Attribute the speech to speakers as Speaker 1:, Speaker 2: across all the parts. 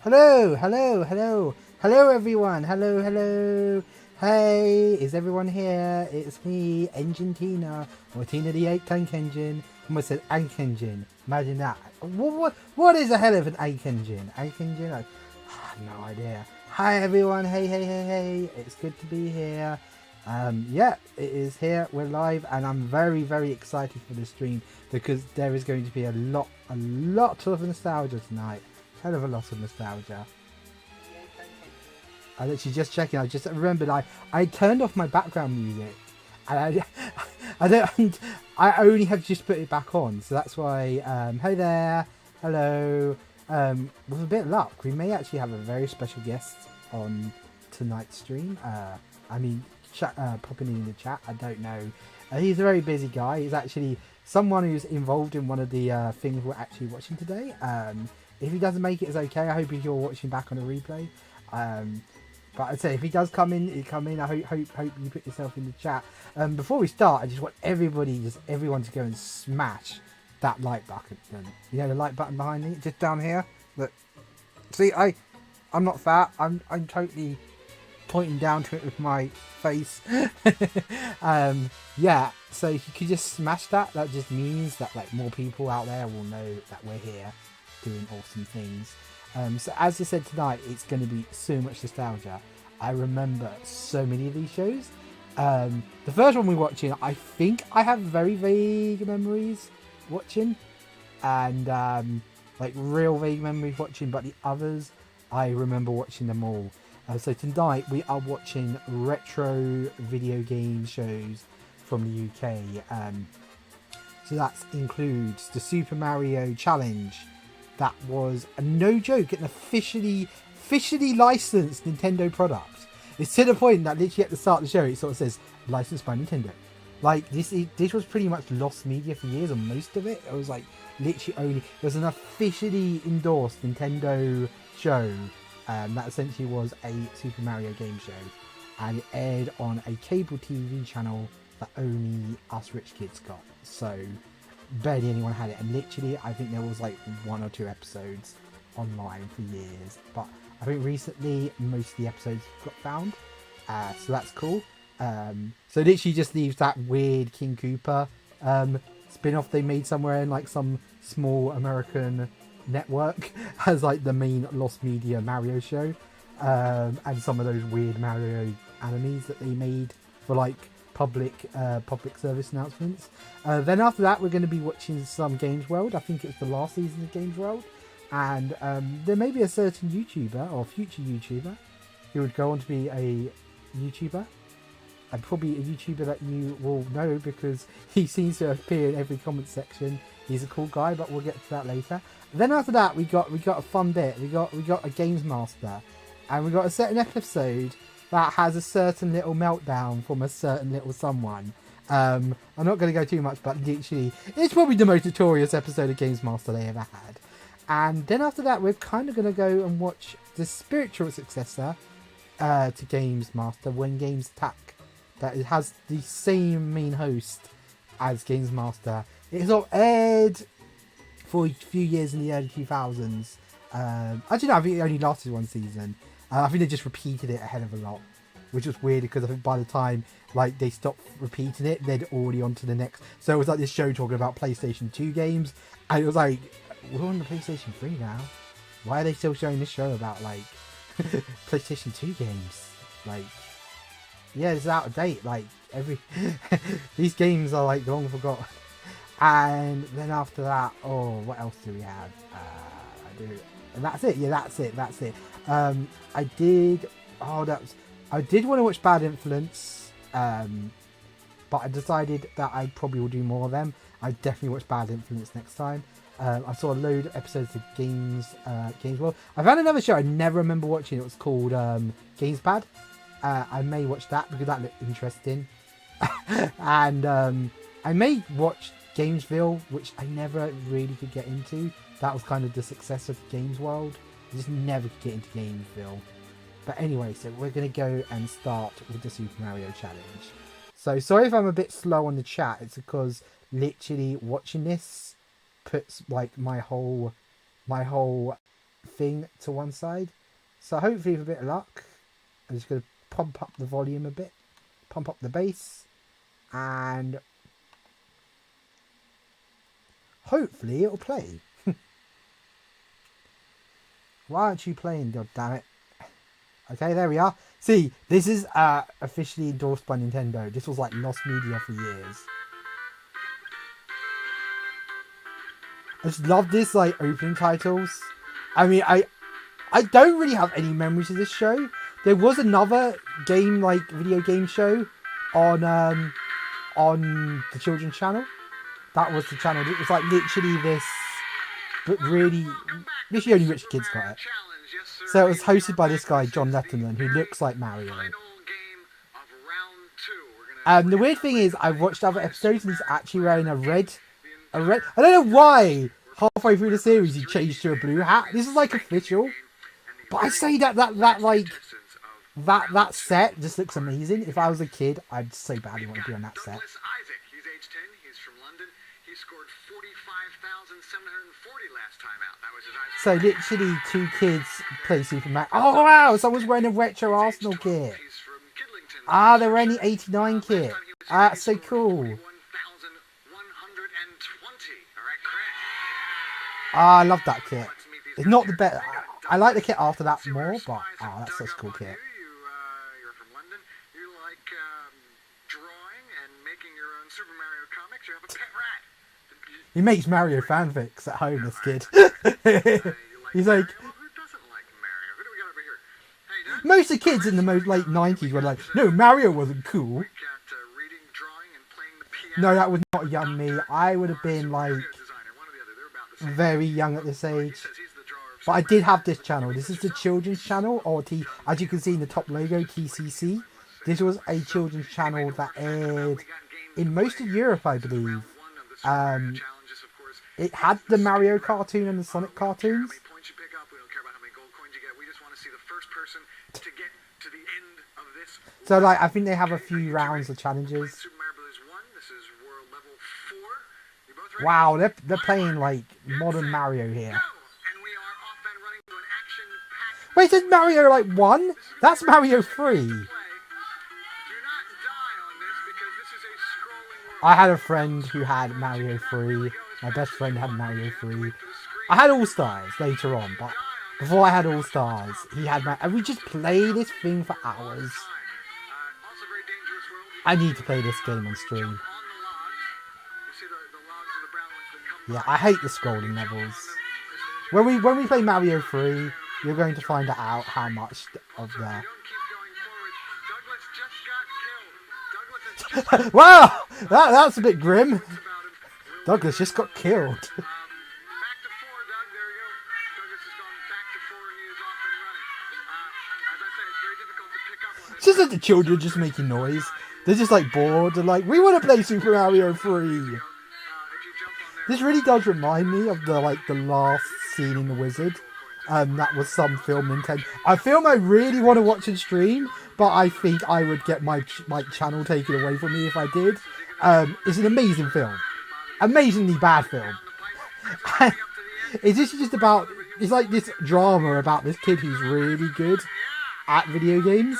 Speaker 1: Hello, hello, hello, hello everyone, hello. Hey, is everyone here? It's me, engineTina, or Tina the 8 tank engine. Almost said ank engine. Imagine that. What is a hell of an ank engine? Ank engine? I have no idea. Hi everyone, hey. It's good to be here. Yeah, it is here. We're live, and I'm very excited for this stream because there is going to be a lot of nostalgia tonight. Hell of a lot of nostalgia. I literally just checking. I just remembered I turned off my background music, and I don't. I only have just put it back on, so that's why. Hey there, hello. With a bit of luck, we may actually have a very special guest on tonight's stream. I mean, popping in the chat. I don't know. He's a very busy guy. He's actually someone who's involved in one of the things we're actually watching today. If he doesn't make it, it's okay. I hope you're watching back on a replay. But I'd say if he does come in, I hope you put yourself in the chat. Before we start, I just want everyone to go and smash that like button. You know the like button behind me, just down here. Look, see, I'm not fat. I'm totally pointing down to it with my face. Yeah. So if you could just smash that, that just means that like more people out there will know that we're here doing awesome things. So as I said tonight, it's going to be so much nostalgia. I remember so many of these shows. The first one we're watching, I think I have very vague memories watching, and like real vague memories watching, but the others I remember watching them all. So tonight we are watching retro video game shows from the UK. So that includes the Super Mario Challenge. That was a no joke, an officially licensed Nintendo product. It's to the point that literally at the start of the show it sort of says licensed by Nintendo. Like this was pretty much lost media for years, or most of it. It was like literally only it was an officially endorsed Nintendo show that essentially was a Super Mario game show, and it aired on a cable TV channel that only us rich kids got. So barely anyone had it, and literally I think there was like 1 or 2 episodes online for years, but I think recently most of the episodes got found, so that's cool. So literally just leaves that weird King Koopa spin-off they made somewhere in like some small American network as like the main lost media Mario show, and some of those weird Mario animes that they made for like public service announcements. Then after that we're going to be watching some Games World. I think it's the last season of Games World, and there may be a certain YouTuber or future YouTuber who would go on to be a YouTuber, and probably a YouTuber that you will know because he seems to appear in every comment section. He's a cool guy, but we'll get to that later. Then after that we got a fun bit. We got a Games Master, and we got a certain episode that has a certain little meltdown from a certain little someone. I'm not going to go too much, but literally, it's probably the most notorious episode of Games Master they ever had. And then after that, we're kind of going to go and watch the spiritual successor to Games Master, When Games Attack. That it has the same main host as Games Master. It sort of aired for a few years in the early 2000s. Actually, no, I think it only lasted 1 season. I think they just repeated it a hell of a lot, which was weird because I think by the time like they stopped repeating it, they'd already on to the next. So it was like this show talking about PlayStation 2 games, and it was like, we're on the PlayStation 3 now. Why are they still showing this show about like PlayStation 2 games? Like, yeah, it's out of date. Like these games are like long forgotten. And then after that, oh, what else do we have? And that's it. Yeah, that's it. I did want to watch Bad Influence, but I decided that I probably will do more of them. I definitely watch Bad Influence next time. I saw a load of episodes of Games World. I found another show I never remember watching. It was called Gamespad. I may watch that because that looked interesting. And I may watch Gamesville, which I never really could get into. That was kind of the success of Games World. I just never could get into Gamesville. But anyway, so we're going to go and start with the Super Mario Challenge. So sorry if I'm a bit slow on the chat. It's because literally watching this puts like my whole thing to one side. So hopefully with a bit of luck, I'm just going to pump up the volume a bit, pump up the bass, and hopefully it'll play. Why aren't you playing, god damn it? Okay, there we are. See, this is officially endorsed by Nintendo. This was like lost media for years. I just love this like opening titles. I mean, I don't really have any memories of this show. There was another game, like video game show, on the children's channel. That was the channel. It was like literally this, but really, literally only rich kids got it. So it was hosted by this guy, John Letterman, who looks like Mario. The weird thing is, I've watched other episodes and he's actually wearing a red. I don't know why halfway through the series he changed to a blue hat. This is like official. But I say that set just looks amazing. If I was a kid, I'd so badly want to be on that set.
Speaker 2: He's age 10. He's from London. He scored 45,740 last time out. That was his
Speaker 1: So literally 2 kids play Superman. Oh wow, someone's wearing a retro Arsenal kit. Ah, they're wearing the 89 kit. Ah, that's so cool. Ah, I love that kit. It's not the best. I like the kit after that more, but oh, that's such a cool kit.
Speaker 2: You're from London. You like drawing and making your own Super Mario comics. You have a pet rat.
Speaker 1: He makes Mario fanfics at home, this kid. He's like...
Speaker 2: Who doesn't like Mario? Who do we got over here? Hey,
Speaker 1: most of the kids in the late 90s were like, no, Mario wasn't cool.
Speaker 2: we got reading, drawing, and playing the piano.
Speaker 1: No, that was not young me. I would have been like very young at this age. But I did have this channel. This is the children's channel, or as you can see in the top logo, TCC. This was a children's channel that aired in most of Europe, I believe. It had the Mario cartoon and the Sonic cartoons. So like, I think they have a few rounds of challenges. Wow, they're playing like modern Mario here. Wait, is Mario like 1? That's Mario 3. I had a friend who had Mario 3. My best friend had Mario 3. I had All Stars later on, but before I had All Stars, he had and we just play this thing for hours. I need to play this game on stream. Yeah, I hate the scrolling levels. When we play Mario 3, you're going to find out how much of the... Wow! That's a bit grim. Douglas just got killed. It's just like the children just making noise. They're just like bored. They're like, we want to play Super Mario 3. This really does remind me of the last scene in The Wizard. That was some film Nintendo. A film I really want to watch and stream, but I think I would get my channel taken away from me if I did. It's an amazing film. Amazingly bad film. It's just about... It's like this drama about this kid who's really good at video games.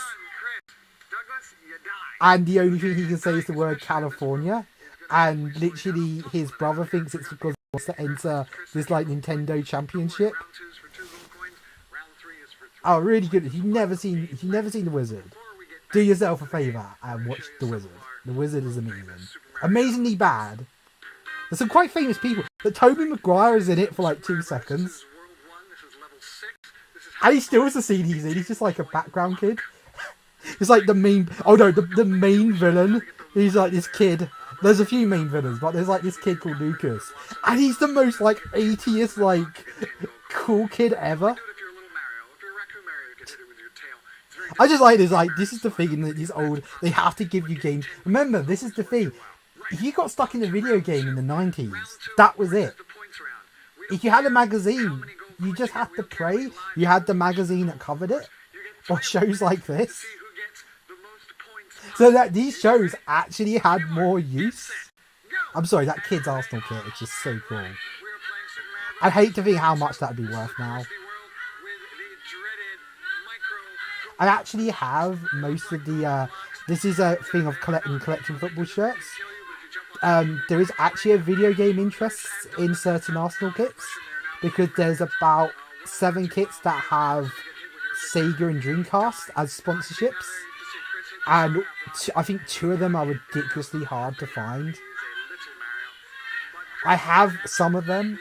Speaker 1: And the only thing he can say is the word California. And literally his brother thinks it's because he wants to enter this like Nintendo championship. Oh, really good. If you've never seen The Wizard, do yourself a favour and watch The Wizard. The Wizard is amazing. Amazingly bad. There's some quite famous people. But Tobey Maguire is in it for like 2 seconds. And he still has the scene he's in. He's just like a background kid. It's like the main... Oh no, the main villain. He's like this kid. There's a few main villains, but there's like this kid called Lucas. And he's the most like 80th like cool kid ever. I just like this is the thing in these old... They have to give you games. Remember, this is the thing. If you got stuck in a video game in the 90s, that was it. If you had a magazine, you just had to pray. You had the magazine that covered it. Or shows like this. So that these shows actually had more use. I'm sorry, that kid's Arsenal kit is just so cool. I'd hate to think how much that'd be worth now. I actually have most of the. This is a thing of collecting football shirts. There is actually a video game interest in certain Arsenal kits because there's about 7 kits that have Sega and Dreamcast as sponsorships, and I think 2 of them are ridiculously hard to find. I have some of them.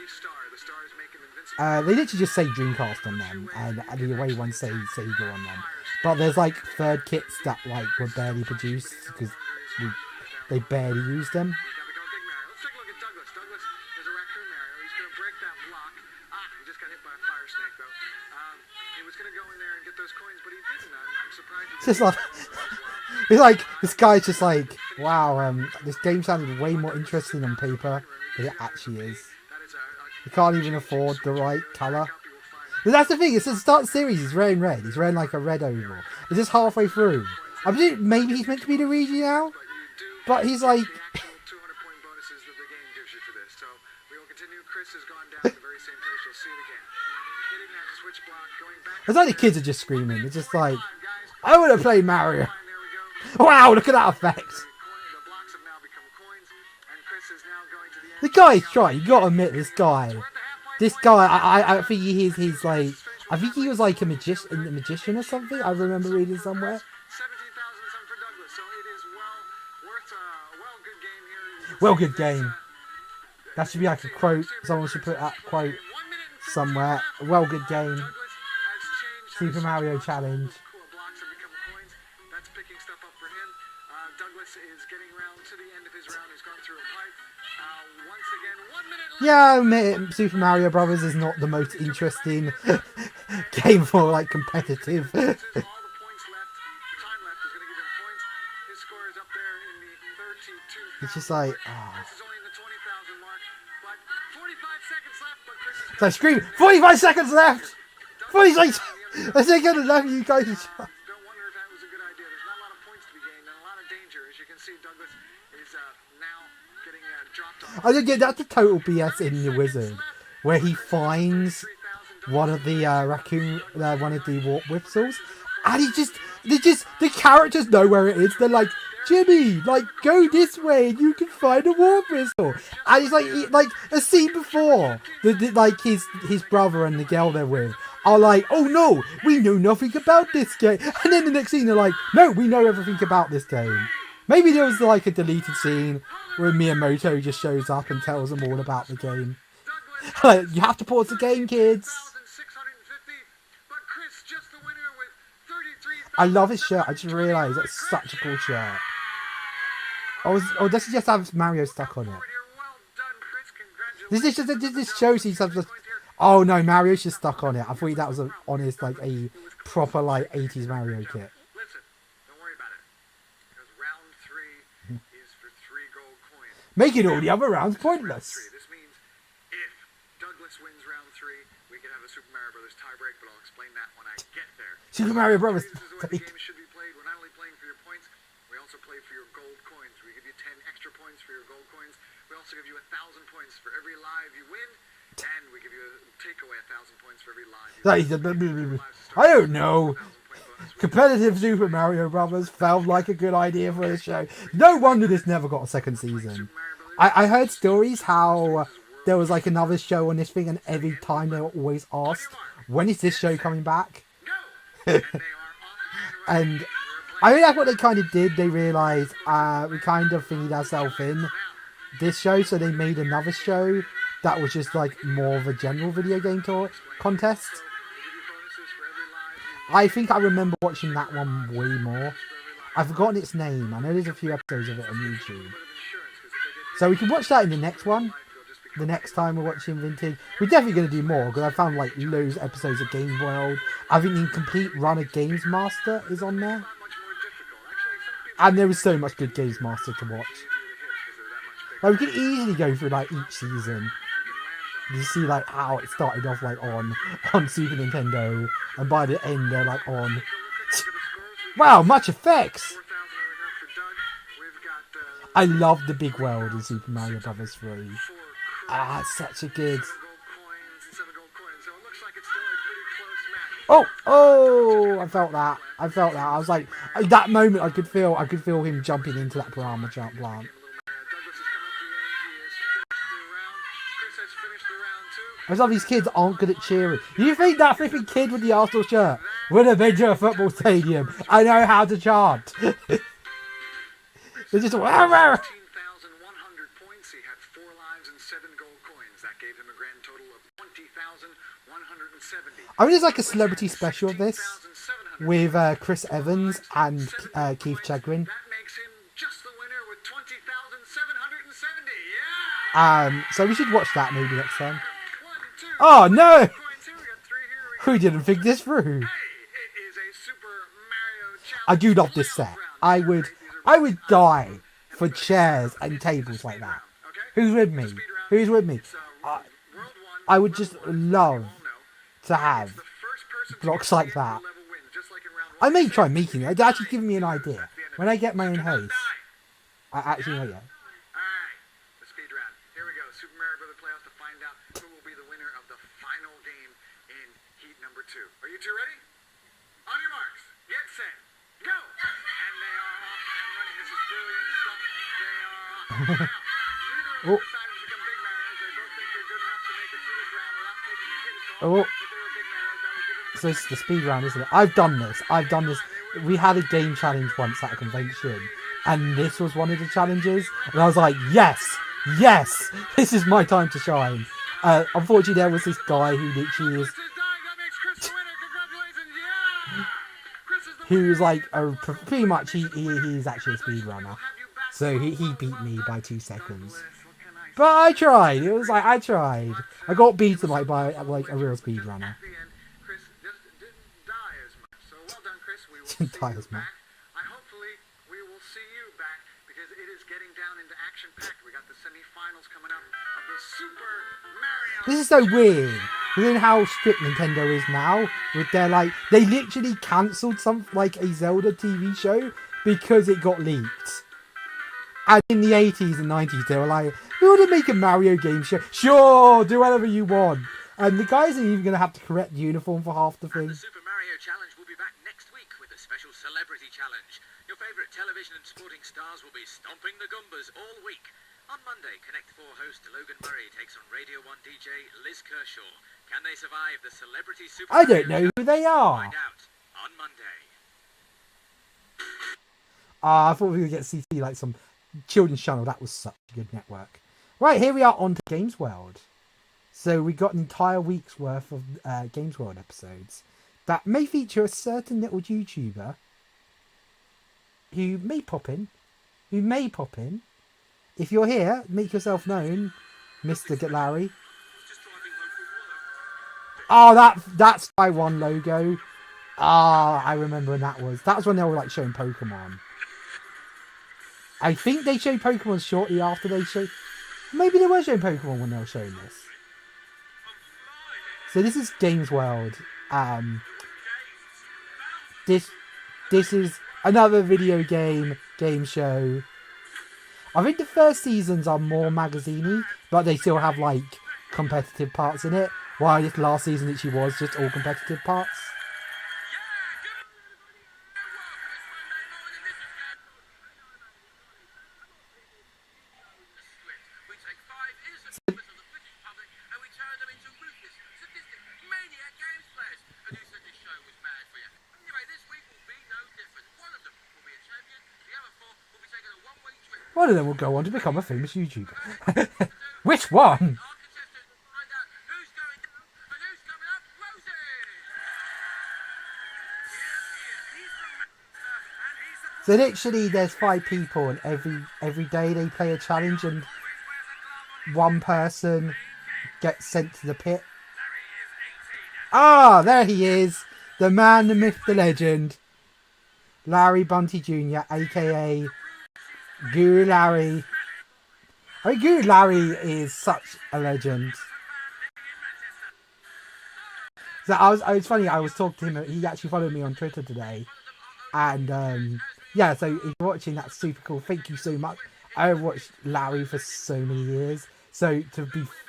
Speaker 1: They literally just say Dreamcast on them, and the away ones say Sega on them. But there's like third kits that like were barely produced because they barely used them.
Speaker 2: Let's take a look at Douglas. Douglas is a raccoon Mario. He's going to break that block. He just got hit by a fire snake though. He was going to go in there and get those coins, but he didn't. I'm surprised.
Speaker 1: It's just like it's like this guy's just like, wow, this game sounded way more interesting on paper than it actually is. You can't even afford the right colour. But that's the thing, it's the start series, he's wearing red. He's wearing like a red overall. It's just halfway through. I believe maybe he's meant to be the Luigi now, but he's like...
Speaker 2: 200-point bonuses that the game gives you for this. So we will continue. Chris has gone down at the very same place. You'll see it again. Hitting that switch block, going back.
Speaker 1: It's like the kids are just screaming. It's just like, I want to play Mario. Wow, look at that effect.
Speaker 2: The blocks have now become coins, and Chris is now going to the end.
Speaker 1: The guy's trying. You gotta admit, this guy. This guy, I think he's like, I think he was like a magician or something. I remember reading somewhere.
Speaker 2: 17,000 some for Douglas, so it is well worth a good game here.
Speaker 1: Well, good game. That should be like a quote. Someone should put that quote somewhere. Well, good game. Super Mario Challenge.
Speaker 2: Blocks have become coins. That's picking stuff up for him. Douglas is getting around to the end of his round. He's gone through a pipe. Once again, 1 minute left.
Speaker 1: Yeah, I admit, Super Mario Brothers is not the most interesting game for like competitive.
Speaker 2: All the points left. Time left is going to give him points. His score is up there in the 32,000.
Speaker 1: It's just like,
Speaker 2: This is only in the 20,000 mark, but 45 seconds left. But Chris is
Speaker 1: so I scream, 45 seconds left. 46. I think I love you guys.
Speaker 2: don't wonder if that was a good idea. There's not a lot of points to be gained and a lot of danger. As you can see, Douglas is now getting dropped off.
Speaker 1: I think that's a total BS in the Wizard, where he finds one of the one of the warp whistles, and the characters know where it is. They're like, Jimmy, like, go this way and you can find a warp whistle. And he's like a scene before, like his brother and the girl they're with are like, oh no, we know nothing about this game. And then the next scene they're like, no, we know everything about this game. Maybe there was like a deleted scene where Miyamoto just shows up and tells them all about the game. Like, you have to pause the game, kids. I love his shirt. I just realised that's such a cool shirt. Oh, does he just have Mario stuck on it? This shows he's just... Oh no, Mario's just stuck on it. I thought that was a proper like 80s Mario kit.
Speaker 2: Listen, don't worry about it. Because round 3 is for 3 gold coins.
Speaker 1: Making all the other rounds pointless.
Speaker 2: This means if Douglas wins round 3, we can have a Super Mario Brothers tiebreak, but I'll explain that when I get there.
Speaker 1: Super Mario Brothers.
Speaker 2: This is the way the game should be played. We're not only playing for your points, we also play for your gold coins. We give you 10 extra points for your gold coins. We also give you 1,000 points for every live you win. And we give you take away 1,000 points for every live.
Speaker 1: I don't know. Competitive Super Mario Brothers felt like a good idea for the show. No wonder this never got a second season. I heard stories how there was like another show on this thing, and every time they were always asked, when is this show coming back? And I think that's what they kind of did. They realised we kind of thingied ourselves in this show, so they made another show that was just like more of a general video game contest. I think I remember watching that one way more. I've forgotten its name. I know there's a few episodes of it on YouTube. So we can watch that in the next one. The next time we're watching Vintage. We're definitely going to do more, because I found like loads of episodes of Game World. I think the complete run of Games Master is on there. And there is so much good Games Master to watch. Like, we could easily go through like each season. You see like how it started off like on Super Nintendo, and by the end they're like on. Wow, much effects! I love the big world in Super Mario Bros. 3. It's such a good. Oh! I felt that. I was like, at that moment, I could feel him jumping into that piranha plant.
Speaker 2: Douglas has come up to the end. He has finished the round. Chris has finished the round too.
Speaker 1: I love these kids aren't good at cheering. You think that flipping kid with the Arsenal shirt would have been to a football stadium? I know how to chant. They're just
Speaker 2: 15,100 points. He had 4 lives and 7 gold coins. That gave him a grand total of 20,170.
Speaker 1: I mean, it's like a celebrity special of this with Chris Evans and Keith Chegwin.
Speaker 2: That makes him just the winner with 20,770. Yeah.
Speaker 1: So we should watch that maybe next time.
Speaker 2: 1, 2,
Speaker 1: Oh no!
Speaker 2: coins here. We got 3 here.
Speaker 1: Who didn't think this through?
Speaker 2: Hey, it is a Super Mario Challenge.
Speaker 1: I do love this set. I would die for chairs and tables like that. Who's with me? Who's with me? I would just love to have blocks like that. I may try making it. It's actually giving me an idea. When I get my own house, I actually know.
Speaker 2: Alright, the speed round. Here we go. Super Mario Bros. Playoffs to find out who will be the winner of the final game in heat number 2. Are you 2 ready? On your marks, get set, go! And they are off and running. This is brilliant stuff. They are off. Now, neither of them decided to become big Marios. They both think they're good enough to make it through this round without taking a hit at all.
Speaker 1: Oh.
Speaker 2: But they were big Marios. That would give them
Speaker 1: So it's the speed round, isn't it? I've done this. We had a game challenge once at a convention, and this was one of the challenges, and I was like, yes, this is my time to shine. Unfortunately, there was this guy who literally is,
Speaker 2: That makes Chris the winner. Congratulations. Yeah! Chris is the
Speaker 1: he was like, pretty much, he's actually a speedrunner. So he beat me by 2 seconds. But I tried. It was like, I tried. I got beaten like by like a real speedrunner.
Speaker 2: Chris just didn't die as much. So well done, Chris. We will
Speaker 1: Didn't
Speaker 2: see
Speaker 1: die
Speaker 2: you
Speaker 1: as much.
Speaker 2: back. Hopefully we will see you back because it is getting down into action-packed. We got the semi-finals coming up of the Super Mario.
Speaker 1: This is so weird. You know how strict Nintendo is now with their like, they literally cancelled like a Zelda TV show because it got leaked. And in the 80s and 90s, they were like, we want to make a Mario game show. Sure, do whatever you want. And the guys are even going to have the correct uniform for half the
Speaker 3: The
Speaker 1: thing.
Speaker 3: Super Mario Challenge will be back next week with a special celebrity challenge. Your favourite television and sporting stars will be stomping the Goombas all week. On Monday, Connect 4 host Logan Murray takes on Radio 1 DJ Liz Kershaw. Can they survive the Celebrity Super
Speaker 1: I
Speaker 3: Mario
Speaker 1: don't know who they are.
Speaker 3: Find out on Monday.
Speaker 1: I thought we were going to get CT like some children's channel. That was such a good network. Right, here we are on to Games World. So we got an entire week's worth of Games World episodes that may feature a certain little YouTuber who may pop in. If you're here, make yourself known, Mr. Larry. Oh, that's my one logo. Ah, I remember when that was. That was when they were like showing Pokemon. I think they showed Pokemon shortly after they showed. Maybe they were showing Pokemon when they were showing this. So this is Games World. This is another video game show. I think the first seasons are more magazine-y, but they still have like competitive parts in it. While this last season literally was just all competitive parts. One of them will go on to become a famous YouTuber. Which one? So literally there's 5 people and every day they play a challenge and one person gets sent to the pit. Ah, there he is. The man, the myth, the legend. Larry Bunty Jr., aka Guru Larry. I mean, Guru Larry is such a legend. So it's funny, I was talking to him, he actually followed me on Twitter today. And yeah, so if you're watching, that's super cool. Thank you so much. I've watched Larry for so many years. So to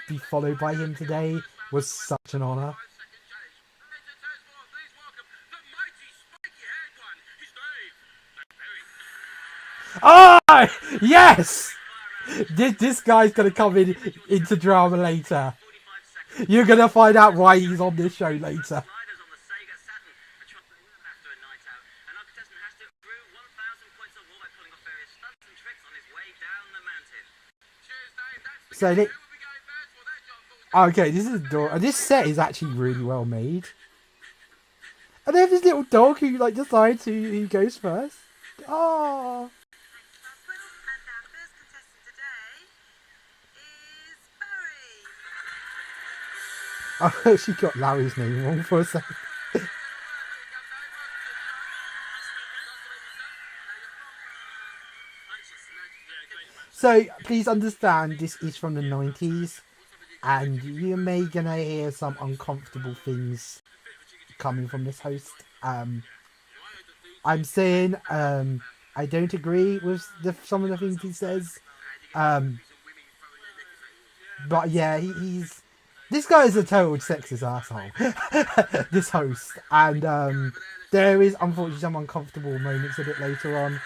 Speaker 1: be followed by him today was such an honour. Oh yes! This guy's gonna come into drama later. You're gonna find out why he's on this show later. So okay, this is this set is actually really well made. And they have this little dog who like decides who goes first. Oh. Oh, she got Larry's name wrong for a second. So please understand, this is from the 90s, and you may gonna hear some uncomfortable things coming from this host. I'm saying I don't agree with some of the things he says. But yeah, he's this guy is a total sexist asshole. This host, and there is unfortunately some uncomfortable moments a bit later on.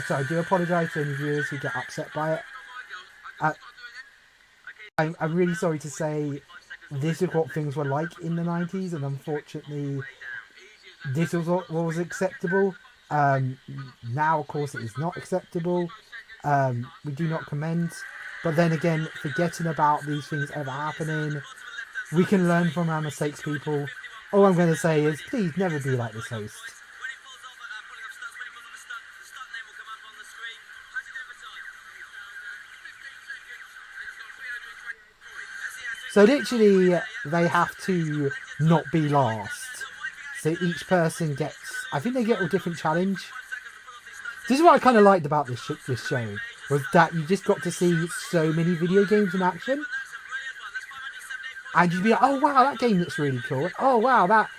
Speaker 1: So I do apologise to any viewers who get upset by it. I'm really sorry to say this is what things were like in the 90s, and unfortunately this was what was acceptable. Now of course it is not acceptable. We do not commend, but then again, forgetting about these things ever happening, we can learn from our mistakes, people. All I'm going to say is please never be like this host. So literally, they have to not be last. So each person gets, I think they get a different challenge. This is what I kind of liked about this show, was that you just got to see so many video games in action. And you'd be like, oh wow, that game looks really cool. Oh wow, that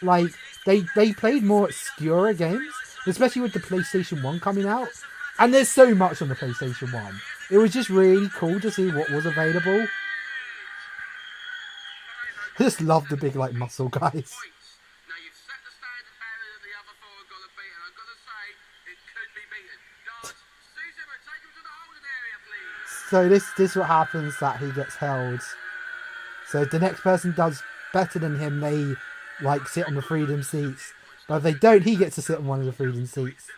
Speaker 1: like, they played more obscure games, especially with the PlayStation 1 coming out. And there's so much on the PlayStation 1. It was just really cool to see what was available. I just love the big, like, muscle guys. So this is what happens, that he gets held. So if the next person does better than him, they, like, sit on the freedom seats. But if they don't, he gets to sit on one of the freedom seats.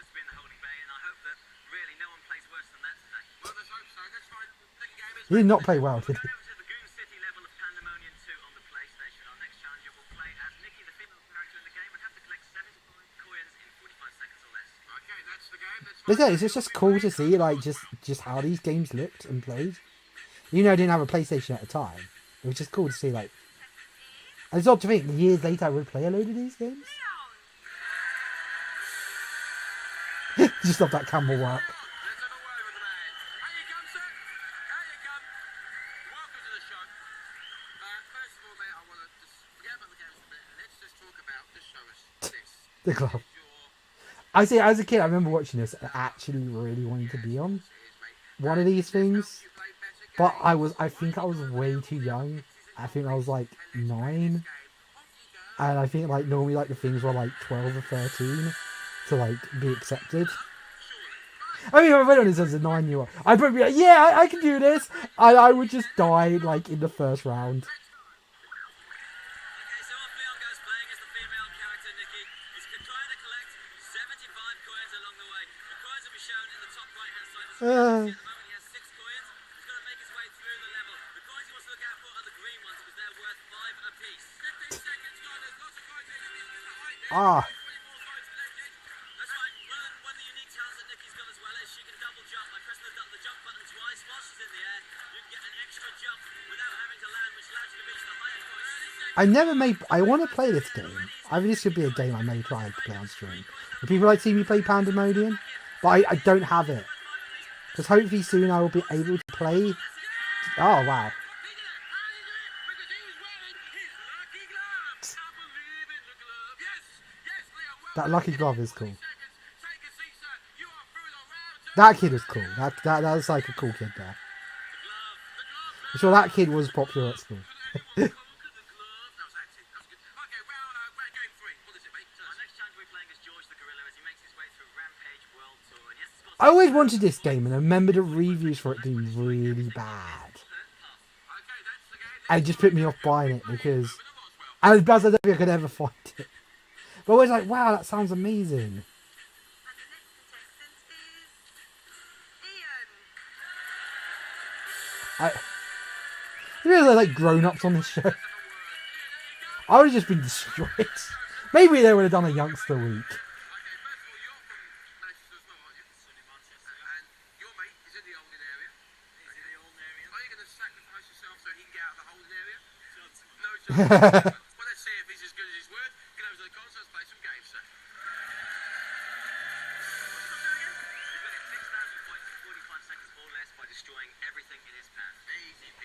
Speaker 1: He did not play well, did he? But yeah, it's just cool to see, like, just how these games looked and played. You know, I didn't have a PlayStation at the time. It was just cool to see, like... And it's odd to think, years later I would play a load of these games. Just love that camera work. The glove. I say, as a kid, I remember watching this and actually really wanting to be on one of these things. But I think I was way too young. I think I was like 9. And I think like normally like the things were like 12 or 13 to like be accepted. I mean, if I went on this as a 9-year-old, I'd probably be like, yeah, I can do this. I would just die like in the first round. Ah. I want to play this game. I think this should be a game I may try to play on stream. If people like to see me play Pandemonium, but I don't have it. Because hopefully soon I will be able to play. Oh, wow. That lucky glove is cool. That kid is cool. That was like a cool kid there. I'm sure that kid was popular at school. I always wanted this game, and I remember the reviews for it being really bad. And it just put me off buying it because, and plus I don't think I could ever find it. But I was like, wow, that sounds amazing. You know, they're like grown-ups on this show. I would have just been destroyed. Maybe they would have done a youngster week.
Speaker 2: Well, let's see if he's as good as his word. Get over to the console, let's play some games, sir.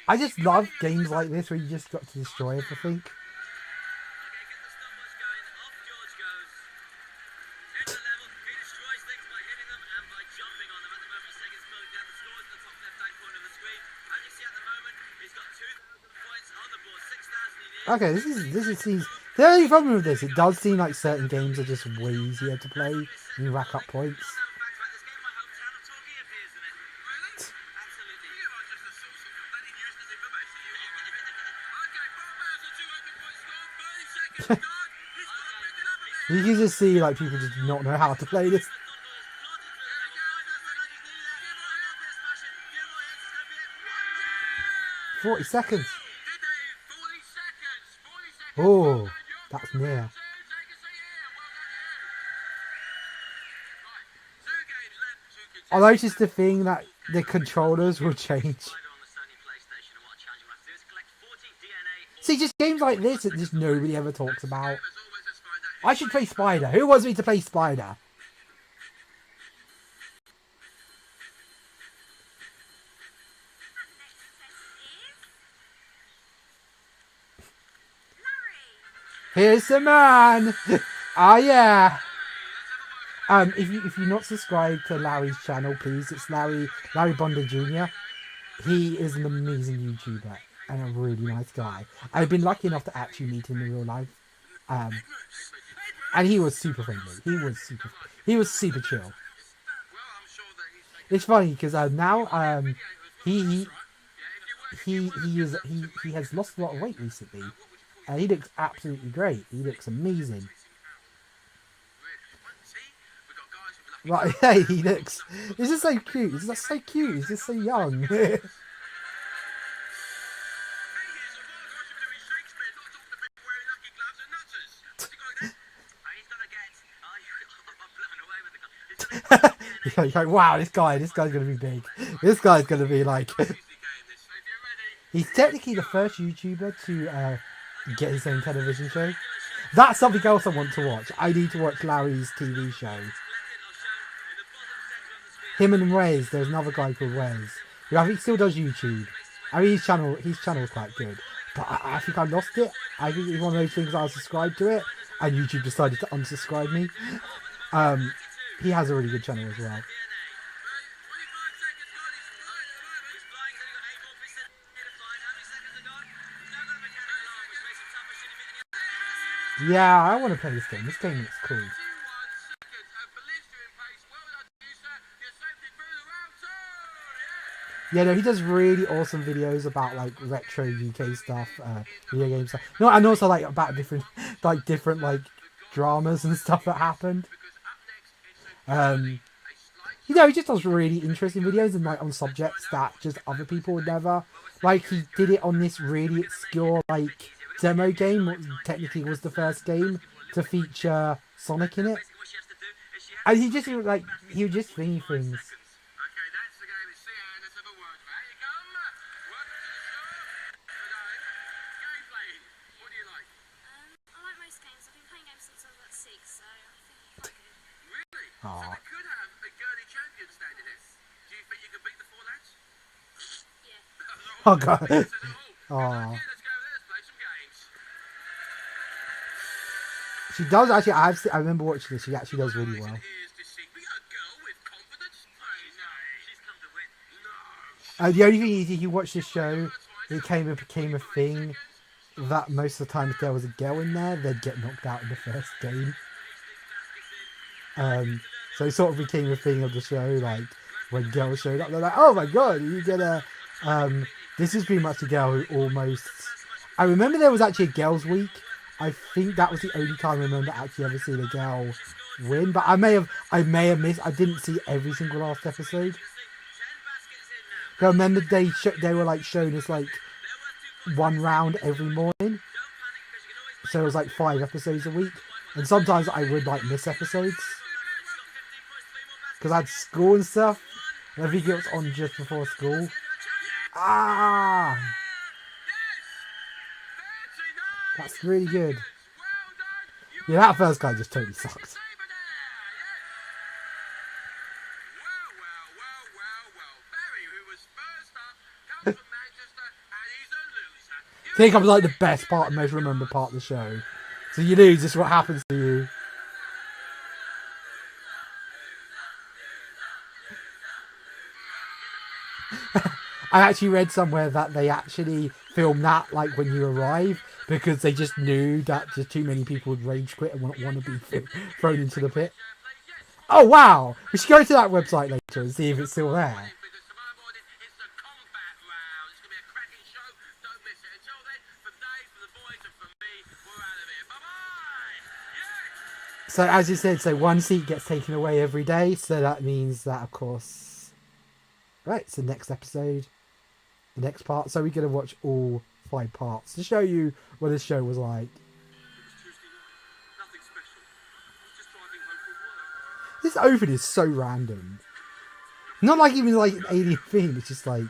Speaker 1: I just love games like this where you just got to destroy everything. Okay, this seems the only problem with this. It does seem like certain games are just way easier to play and you rack up points. You can just see like people just do not know how to play this. "40 seconds. Oh, that's near. I noticed the thing that the controllers will change. See, just games like this that just nobody ever talks about. I should play Spider. Who wants me to play Spider? Here's the man. Oh yeah. If you're not subscribed to Larry's channel, please. It's Larry Bonder Jr. He is an amazing YouTuber and a really nice guy. I've been lucky enough to actually meet him in real life. And he was super friendly. He was super chill. It's funny because now he has lost a lot of weight recently. He looks absolutely great. He looks amazing. Right, hey, he looks. He's just so cute. He's just so cute. He's just so young. You're like, wow, this guy's gonna be big. This guy's gonna be like. He's technically the first YouTuber to get his own television show. That's something else I want to watch. I need to watch Larry's TV show. Him and Wes, there's another guy called Wes, who I think still does YouTube. I mean, his channel is quite good, but I think I lost it. I think it's one of those things I was subscribed to it, and YouTube decided to unsubscribe me. He has a really good channel as well. Yeah, I want to play this game. This game looks cool. Yeah, no, he does really awesome videos about like retro UK stuff, video game stuff. No, and also like about different dramas and stuff that happened. You know, he just does really interesting videos and like on subjects that just other people would never. Like he did it on this really obscure like demo game, what technically was the first game to feature Sonic in it. And he just like he would just thingy things. Aww. So we could have a girly champion standing in. Do you think you could beat the four lads? Yeah. Oh god. Aww. Let's go there, let's play some games. She does actually. I remember watching this. She actually does really well. The only thing is, if you watch this show, it became a thing that most of the time if there was a girl in there, they'd get knocked out in the first game. So it sort of became a thing of the show. Like when girls showed up, they're like, "Oh my god, you gonna?" This is pretty much a girl who almost. I remember there was actually a girls' week. I think that was the only time I remember actually ever seeing a girl win. But I may have missed. I didn't see every single last episode. I remember they were like showing us like one round every morning. So it was like 5 episodes a week. And sometimes I would like miss episodes. Because I had school and stuff. And I think it was on just before school. Ah! That's really good. Yeah, that first guy just totally sucked. Here comes like the best part, the most remembered part of the show. So you lose, this is what happens to you. I actually read somewhere that they actually filmed that like when you arrive because they just knew that just too many people would rage quit and want to be thrown into the pit. Oh wow! We should go to that website later and see if it's still there. So as you said, so 1 seat gets taken away every day. So that means that, of course, right. So next episode, the next part. So we're gonna watch all 5 parts to show you what this show was like. This open is so random. Not like even like an alien theme. It's just like.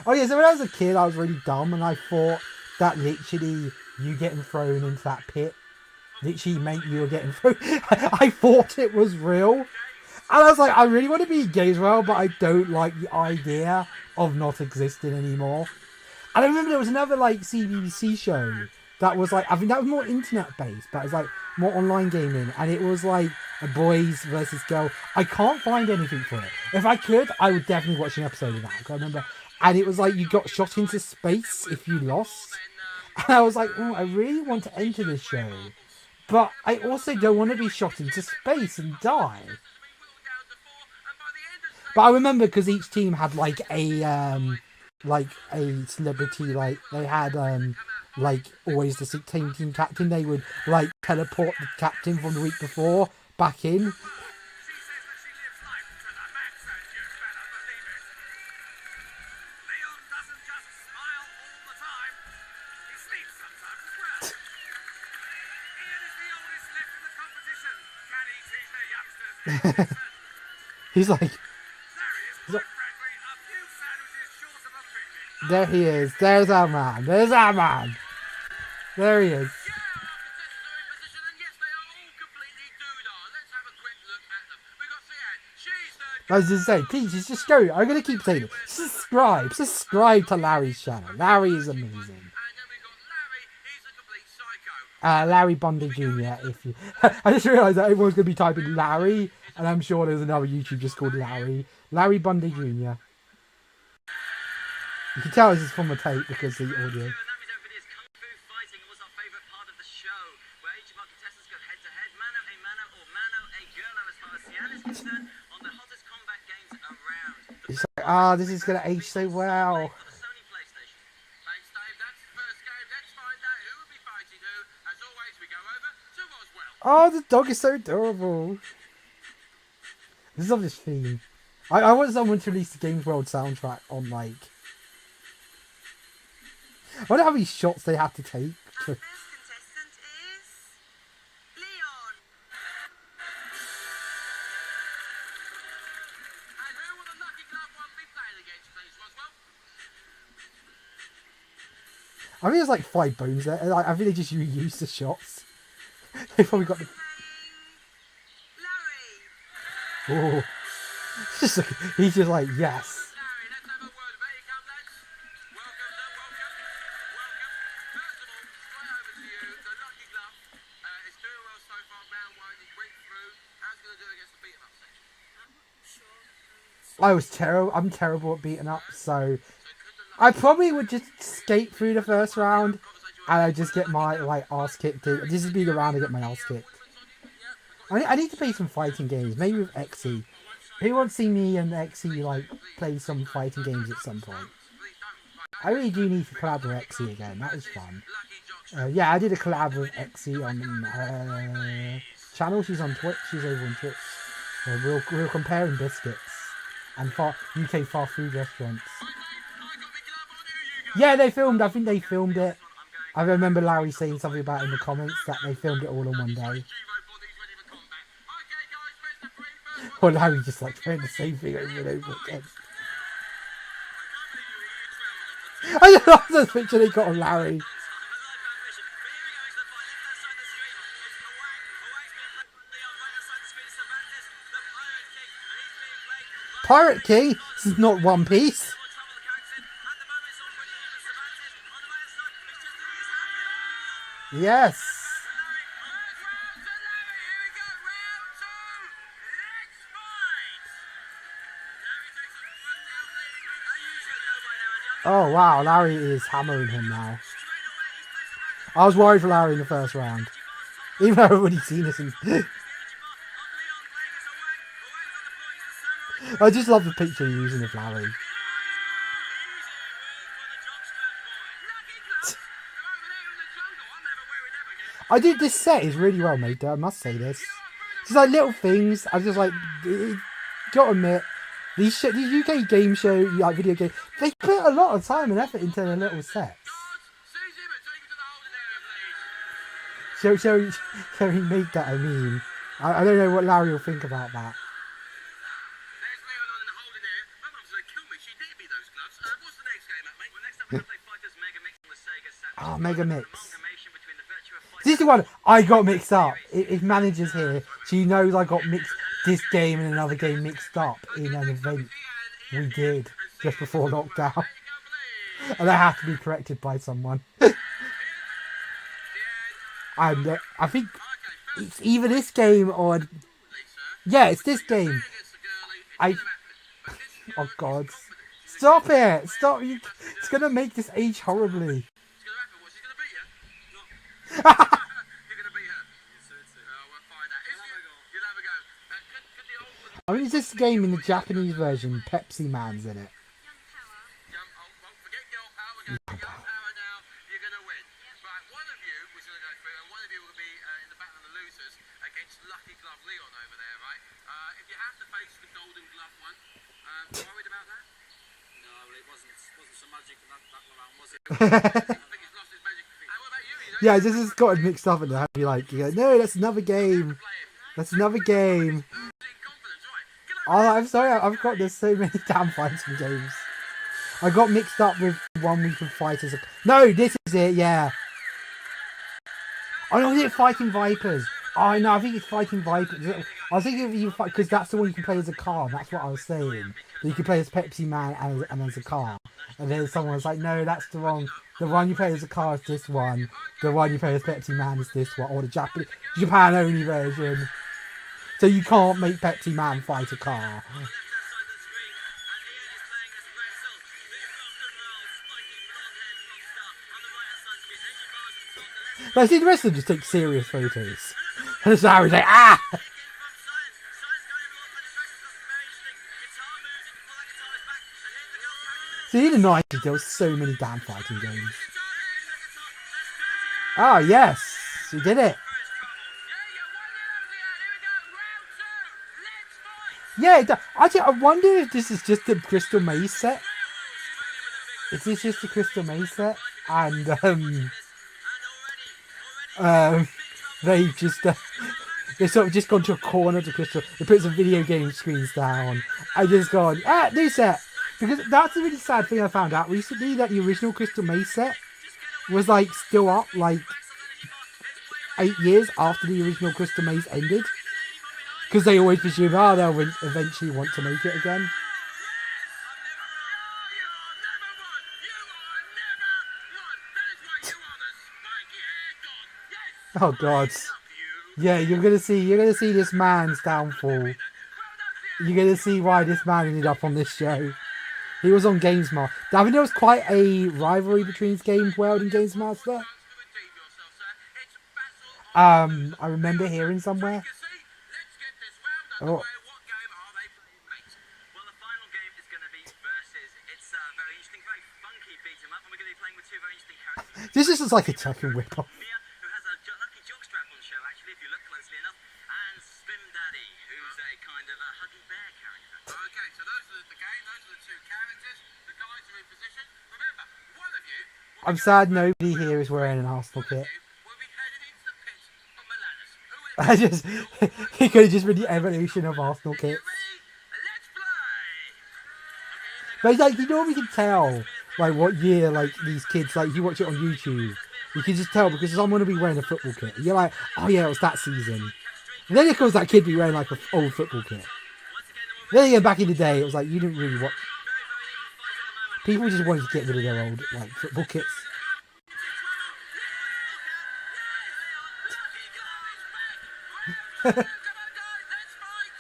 Speaker 1: Oh yeah. So when I was a kid, I was really dumb, and I thought that literally. You getting thrown into that pit literally meant you were getting thrown. I thought it was real. And I was like, I really want to be gay as well, but I don't like the idea of not existing anymore. And I remember there was another like CBBC show that was like, I think that was more internet based, but it was like more online gaming. And it was like a boys versus girl. I can't find anything for it. If I could, I would definitely watch an episode of that. I remember. And it was like you got shot into space if you lost. And I was like, oh, I really want to enter this show. But I also don't want to be shot into space and die. But I remember because each team had like a celebrity, like they had like always the team captain. They would like teleport the captain from the week before back in. He's like, there he is. There's our man. There's our man. There he is. I was just saying, please, just go. I'm going to keep saying it. Subscribe. Subscribe to Larry's channel. Larry is amazing. Larry Bundy Jr. If you, I just realised that everyone's going to be typing Larry, and I'm sure there's another YouTube just called Larry. Larry Bundy Jr. You can tell this is from a tape because the audio. It's like, this is going to age so well. Oh, the dog is so adorable. I love this theme. I want someone to release the Games World soundtrack on, like... I wonder how many shots they have to take.
Speaker 4: Our first contestant is... Leon.
Speaker 3: And who will the lucky club one be playing against, please, Roswell?
Speaker 1: I think there's like 5 bones there. I think they just reused the shots. They probably got the...
Speaker 4: Larry.
Speaker 1: Oh. He's just like, yes.
Speaker 3: Larry, let's have a word. There you come, lads. Welcome, sir, welcome. Welcome. First of all, straight over to you. The lucky club is doing well so far. Round 1, you went through. How's it going to do against the beat-em-up section?
Speaker 4: Sure.
Speaker 1: I was terrible. I'm terrible at beating up, so... I probably would just skate through the first round, and I just get my, like, ass kicked. This would be the round I get my ass kicked. I need to play some fighting games, maybe with Exy. Who wants to see me and Exy like play some fighting games at some point? I really do need to collab with Exy again. That was fun. Yeah, I did a collab with Exy on her channel. She's on Twitch. She's over on Twitch. We were comparing biscuits and UK fast food restaurants. Yeah, they filmed. I think they filmed it. I remember Larry saying something about in the comments that they filmed it all in one day. Or Larry just like trying the same thing over and over again. I just love the picture they got of Larry. Pirate King? This is not One Piece. Yes. Oh wow, Larry is hammering him now. I was worried for Larry in the first round. Even though I've already seen this in... I just love the picture you're using of Larry. I did this set is really well made though, I must say this. Just like little things, I just like, gotta admit, these UK game show, like video game, they put a lot of time and effort into their little sets. Shall we make that a meme? I don't know what Larry will think about that. Oh, Mega Mix. This is the one I got mixed up. If manager's here, she knows I got this game and another game mixed up in an event we did just before lockdown. And that had to be corrected by someone. And I think it's either this game or... Yeah, it's this game. Oh God. Stop it! Stop! It's gonna make this age horribly. I mean, is this game in the Japanese version? Pepsi Man's in it. Yeah, this has got mixed up and I'd be like, you go, no, that's another game. That's another game. Oh, I'm sorry, I've got there's so many damn fighting games. I got mixed up with one we can fight as a... No, this is it, yeah. Oh no, is it Fighting Vipers? Oh no, I think it's Fighting Vipers. I was thinking of you fight because that's the one you can play as a car. That's what I was saying. You can play as Pepsi Man and as a car. And then someone was like, no, that's the wrong. The one you play as a car is this one. The one you play as Pepsi Man is this one, or the Japan only version. So you can't make Pepsi Man fight a car. But I see the rest of them just take serious photos. And so I was like, ah! See, in the 90s, there was so many damn fighting games. Oh, yes! She did it! Yeah, actually, I wonder if this is just the Crystal Maze set. Is this just the Crystal Maze set? And, they've just, they've sort of just gone to a corner to Crystal. They put some video game screens down. I just gone, new set! Because that's a really sad thing I found out recently, that the original Crystal Maze set was, like, still up, like, 8 years after the original Crystal Maze ended. Because they always presume, they'll eventually want to make it again. Oh God. Yeah, you're gonna see this man's downfall. You're gonna see why this man ended up on this show. He was on Games Master. I mean, there was quite a rivalry between Games World and Games Master. I remember hearing somewhere. Oh,
Speaker 3: What game are they playing, mate? Well, the final game is going to be Versus. It's very interesting, very funky beat 'em up, and we're going to be playing with two very interesting characters.
Speaker 1: this is just like a chuck and whip off.
Speaker 3: Mia, who has a lucky jockstrap on show, actually, if you look closely enough, and Slim Daddy, who's a kind of a huggy bear character.
Speaker 2: Okay, so those are the game. Those are the two characters. The guys are in position. Remember, one of you
Speaker 1: I'm sad nobody here is wearing an Arsenal kit.
Speaker 2: will be headed into the pit of Milanus. Who is
Speaker 1: I just, he could have just been the evolution of Arsenal kits.
Speaker 2: ready? Let's play!
Speaker 1: But like, you normally can tell, like, what year, like, these kids, like, you watch it on YouTube, you can just tell because someone will be wearing a football kit. And you're like, oh yeah, it was that season. And then of course that kid be wearing like an old football kit. Then again, back in the day, it was like, you didn't really watch. People just wanted to get rid of their old, like, football kits.
Speaker 3: Come on, guys, let's fight!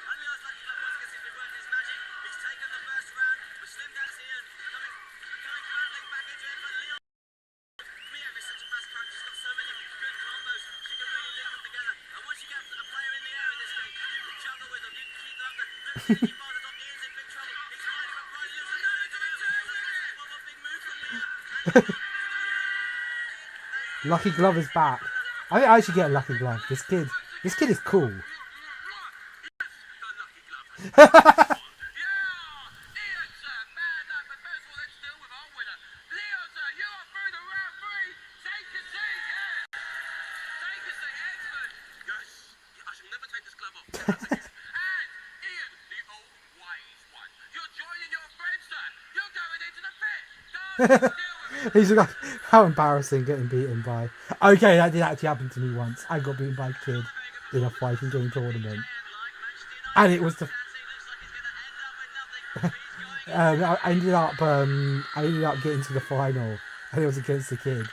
Speaker 3: And Leo's lucky glove once again seems to be working his magic. He's taken the first round with Slim Daddy and coming battling back into it, but Leo. Mia is such a fast character. She's got so many good combos. She can really link them together. And once you get a player in the air in this game, you can juggle with them. You can keep them up there. Look, keep bars up. Ian's in big trouble. He's fighting for Brian Lewis. No, he's coming to one more big move from Mia.
Speaker 1: Lucky Glove is back. I think I should get a Lucky Glove. This kid is cool.
Speaker 2: Yeah! Ian, sir, man up. But first of all, let's deal with our winner. Leo, sir, you are through to round 3. Take a seat, yeah. Take a seat, excellent. Yes, I shall never take this glove off. And Ian, the old wise one. You're joining your friends, sir. You're going into the pit. Go on, deal with it.
Speaker 1: He's like, how embarrassing getting beaten by. Okay, that did actually happen to me once. I got beaten by a kid in a fighting game tournament, and it was the. I ended up getting to the final, and it was against the kid,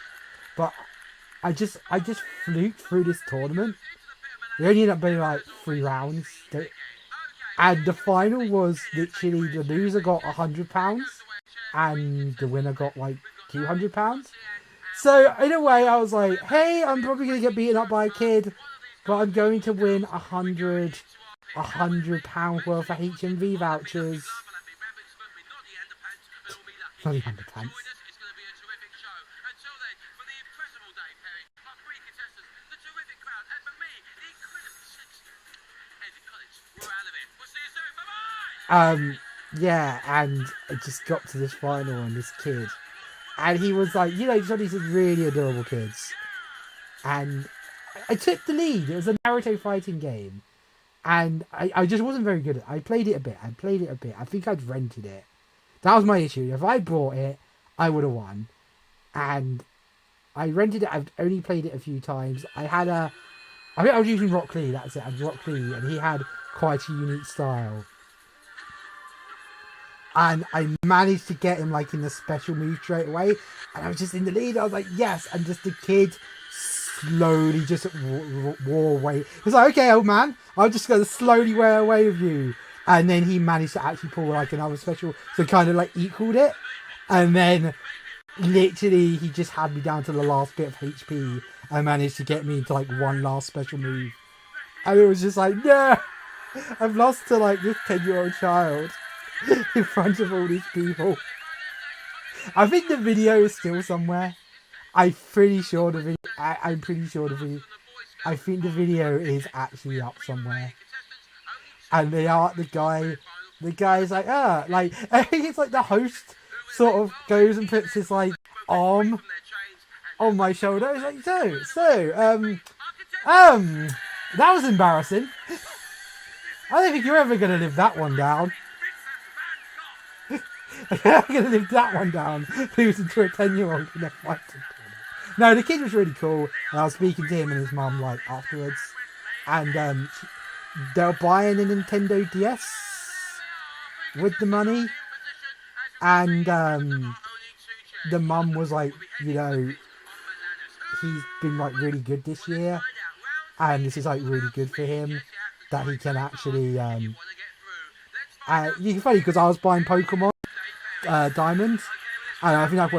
Speaker 1: but I just fluked through this tournament. We only ended up being like 3 rounds, and the final was literally the loser got £100, and the winner got like £200. So in a way, I was like, "Hey, I'm probably gonna get beaten up by a kid, but I'm going to win £100 worth of HMV vouchers." Bloody £100.
Speaker 2: It's going to be a terrific show. Until then, for the impressible day pairing, our 3 contestants, the terrific crowd, and for me, the incredibly sexy Eddie Collins. We're out of it. We'll see you soon. Bye-bye!
Speaker 1: Yeah, and I just got to this final and this kid, and he was like, just one of these really adorable kids, and I took the lead. It was a Naruto fighting game, and I just wasn't very good at it. I played it a bit. I think I'd rented it. That was my issue. If I bought it, I would have won. And I rented it. I've only played it a few times. I think I was using Rock Lee. That's it. I was Rock Lee, and he had quite a unique style. And I managed to get him like in the special move straight away. And I was just in the lead. I was like, yes. And just the kid slowly just wore away. It's like, okay, old man, I'm just going to slowly wear away with you. And then he managed to actually pull like another special. So kind of like equaled it. And then literally he just had me down to the last bit of HP. And managed to get me into like one last special move. And it was just like, no, I've lost to like this 10-year-old child. In front of all these people. I think the video is still somewhere. I'm pretty sure the video. I think the video is actually up somewhere. And the guy's like, like, I think it's like the host sort of goes and puts his like arm on my shoulder. He's like, that was embarrassing. I don't think you're ever gonna live that one down. I'm going to live that one down, losing to a 10-year-old in a fighting tournament. No, the kid was really cool, and I was speaking to him and his mum, like, afterwards, and they were buying a Nintendo DS with the money, and the mum was like, he's been, like, really good this year, and this is, like, really good for him, that he can actually, it's funny, because I was buying Pokemon Diamond, and I think that's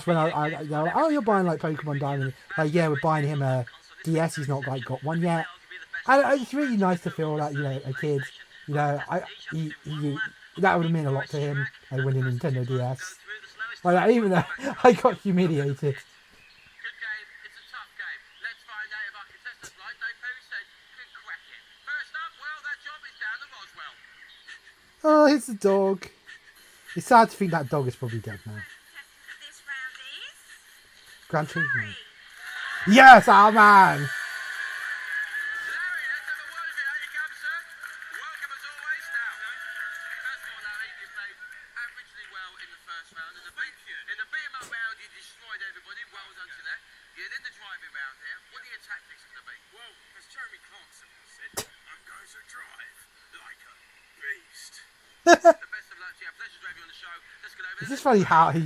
Speaker 1: when they're like, oh, you're buying like Pokemon Diamond, like, yeah, we're buying him a DS, he's not like got one yet, And it's really nice to feel like, you know, a kid, you know, that would have meant a lot to him, like winning Nintendo DS. Like, even though I got humiliated.
Speaker 3: Good game. It's a tough game. Let's find out if our contestants like Dave Perry said can crack it. First up, well, that job is down to Roswell.
Speaker 1: Oh, it's the dog. It's sad to think that dog is probably dead now.
Speaker 4: This round is
Speaker 1: Gran Turismo. Yes, our man!
Speaker 3: Larry, let's have a word with you. How you come, sir? Welcome as always. Now, first of all, Larry, you played averagely well in the first round. In the beat-em-up round, you destroyed everybody. Well done to that. You're in the driving round here. What are your tactics going to be?
Speaker 5: Well, as Jeremy Clarkson said, I'm going to drive like a beast.
Speaker 3: The best of luck to you. Pleasure to have you on the show. Let's get over
Speaker 1: It's
Speaker 3: there.
Speaker 1: just funny how he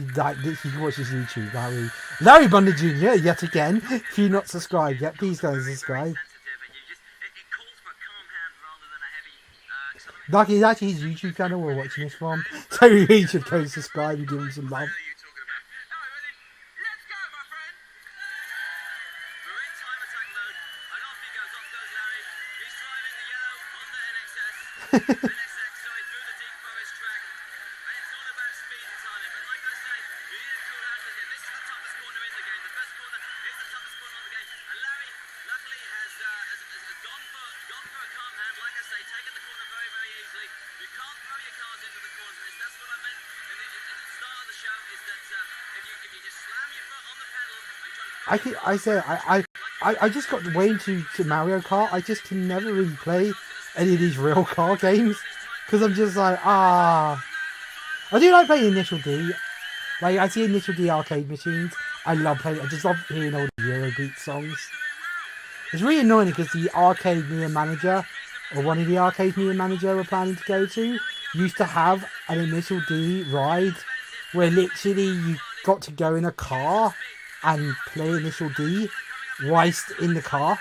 Speaker 1: watches YouTube. Larry Bundy Jr. yet again. If you're not subscribed yet, please go and subscribe.
Speaker 3: Sensitive, and it calls for a calm hand rather than a heavy accelerator.
Speaker 1: Like, it's actually his YouTube channel we're watching this from. So you really should go and subscribe and give him some love.
Speaker 3: What are you talking about? All right, ready? Let's go, my friend. We're in time attack mode, and off he goes. Off goes Larry. He's driving the yellow Honda NXS. NSX, sorry, through the deep forest track. And it's all about speed and timing. But like I say, you need to cool down with him. This is the toughest corner in the game. The first corner is the toughest corner on the game. And Larry, luckily, has gone for a calm hand. Like I say, taken the corner very, very easily. You can't throw your cars into the corners. And that's what I meant in the start of the show, is that if you just slam your foot on the pedal and try to
Speaker 1: I just got way into Mario Kart. I just can never really play any of these real car games. Because I'm just like, I do like playing Initial D. Like, I see Initial D arcade machines. I love playing. I just love hearing all the Eurobeat songs. It's really annoying because the arcade me and manager, or one of the arcades me and manager were planning to go to, used to have an Initial D ride where literally you got to go in a car and play Initial D whilst in the car.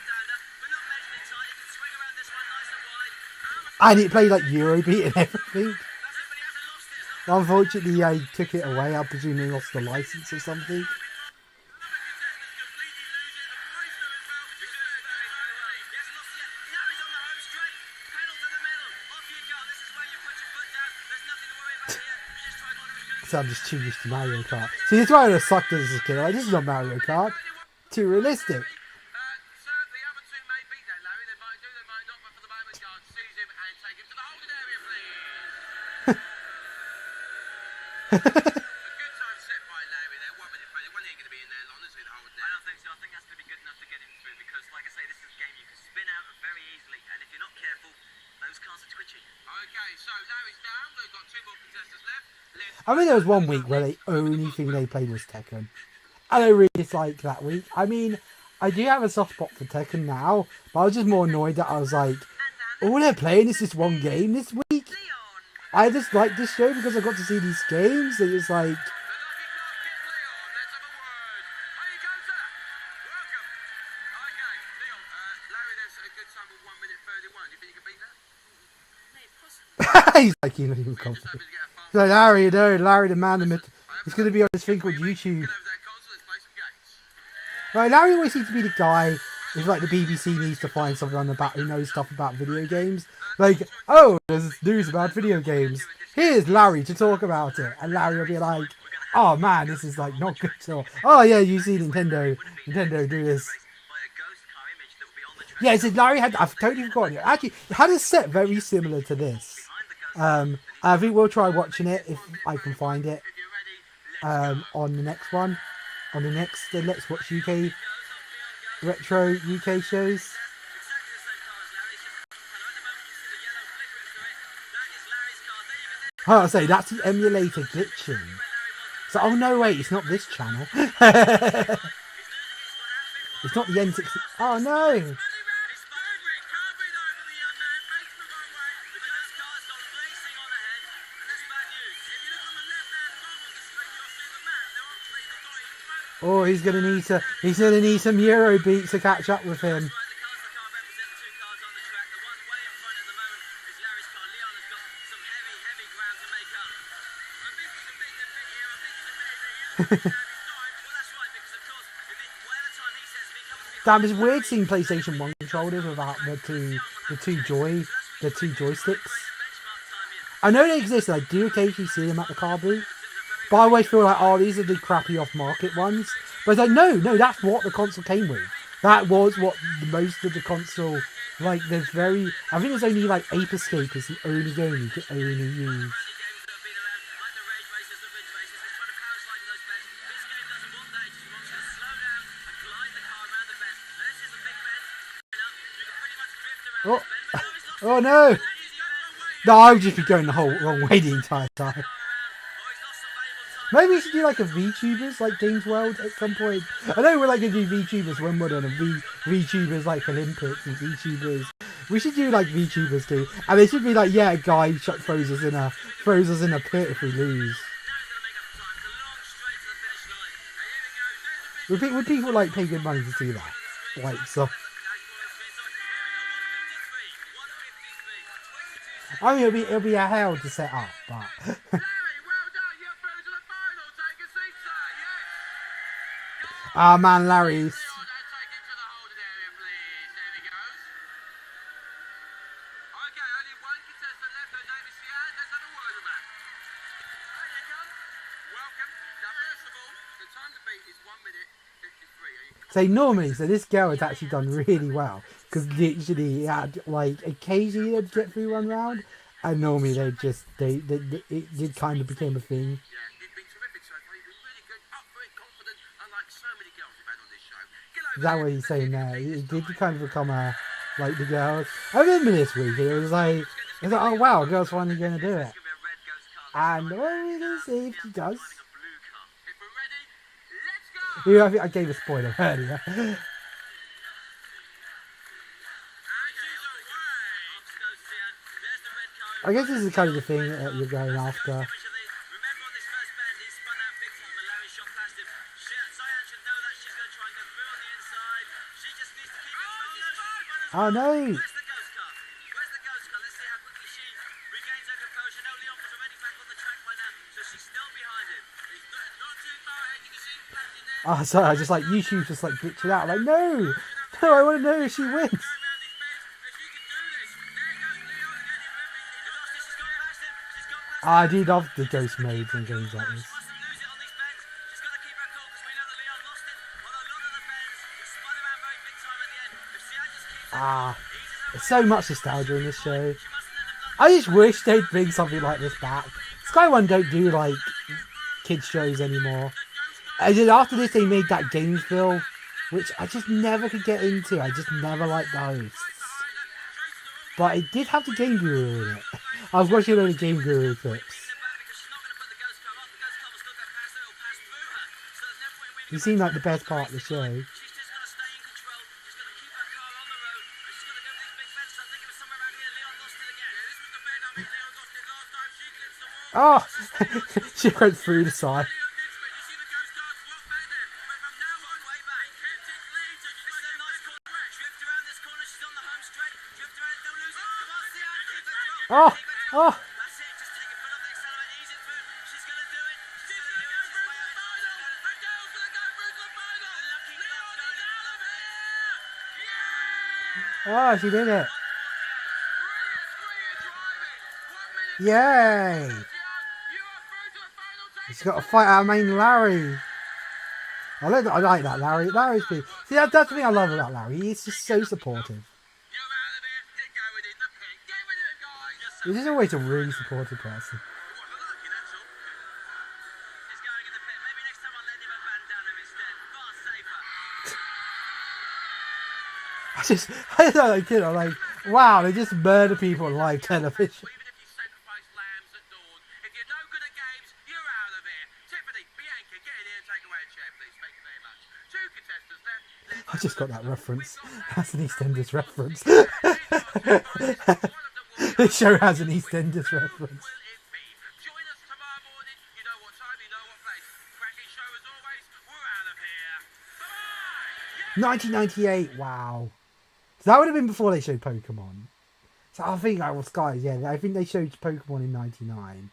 Speaker 1: And it played like Eurobeat and everything. Unfortunately, I took it away. I presume they lost the license or something. So I'm just too used to Mario Kart. See, that's why I sucked as a kid. Like, this is not Mario Kart. Too realistic.
Speaker 3: Sir, the other two may beat that, Larry. They might do, they might not, but for the moment, guard seize him and take him to the holding area, please. A good time set by Larry there. 1 minute play. One ain't going to be in there long, is it? The holding area. I don't think so. I think that's going to be good enough to get him through because, like I say, this is a game you can spin out of very easily, and if you're not careful, those cars are twitchy. Okay, so Larry's down. We've got two more contestants left.
Speaker 1: I mean, there was one week where the only thing they played was Tekken. And I really disliked that week. I mean, I do have a soft spot for Tekken now, but I was just more annoyed that I was like, all they're playing is this one game this week. I just like this show because I got to see these games. It was like, he's like, he's not even confident. He's like, Larry, you know, Larry the man, he's going to be on this thing called YouTube. Right, Larry always seems to be the guy who's like the BBC needs to find someone about who knows stuff about video games. Like, oh, there's news about video games. Here's Larry to talk about it. And Larry will be like, oh man, this is like not good at all. Oh yeah, you see Nintendo do this. Yeah, it said Larry had, I've totally forgotten it. Actually, it had a set very similar to this. I think we'll try watching it if I can find it on the next one. On the next Let's Watch UK Retro UK shows. Oh, I say that's the emulator glitching. So, oh no, wait, it's not this channel. It's not the N60. Oh no! Oh, he's gonna need some Eurobeat to catch up with him. Damn, it's weird seeing PlayStation 1 controllers without the two joysticks. I know they exist, and I do occasionally see them at the car boot. But I always feel like, oh, these are the crappy off-market ones. But it's like, no, that's what the console came with. That was what most of the console, like, I think there's only, like, Ape Escape is the only game you can only use. Oh, oh no! No, I would just be going the whole wrong way the entire time. Maybe we should do like a VTubers, like Games World at some point. I know we're like going to do VTubers Wimbledon and VTubers like Olympics and VTubers. We should do like VTubers too. And they should be like, yeah, a guy throws us in a pit if we lose. Would people like pay good money to see that? Like, so. I mean, it'll be a hell to set up, but. Ah, man, Larry's. So normally, this girl has actually done really well because literally it had like occasionally they'd get through one round, and normally it did kind of became a thing. Is that what he's saying there? It did kind of become like the girls. I remember this week. It was like oh wow, a girl's finally going to do it, and we're going to see if she does. Yeah, I think I gave a spoiler earlier. I guess this is kind of the thing that you're going after. Oh no! Oh, sorry, I just like YouTube just like glitching out. I'm like, no, I want to know if she wins. I do love the ghost modes in games like this. There's so much nostalgia in this show. I just wish they'd bring something like this back. Sky One don't do like kids shows anymore. And then after this, they made that Gamesville, which I just never could get into. I just never liked those. But it did have the Game Guru in it. I was watching a lot of Game Guru clips. You seem like the best part of the show. Oh! She went through the side. Oh! Oh! Oh, she did it. Yay! She's got to fight our main Larry. I like that Larry. Larry's big. See, that's the thing I love about Larry. He's just so supportive. He's just always a really supportive person. I don't like it. I'm like, wow, they just murder people on live television. I just got that reference. That's an EastEnders reference. This show has an EastEnders reference. 1998, wow. So that would have been before they showed Pokemon. So I think that was Sky, yeah, I think they showed Pokemon in 99.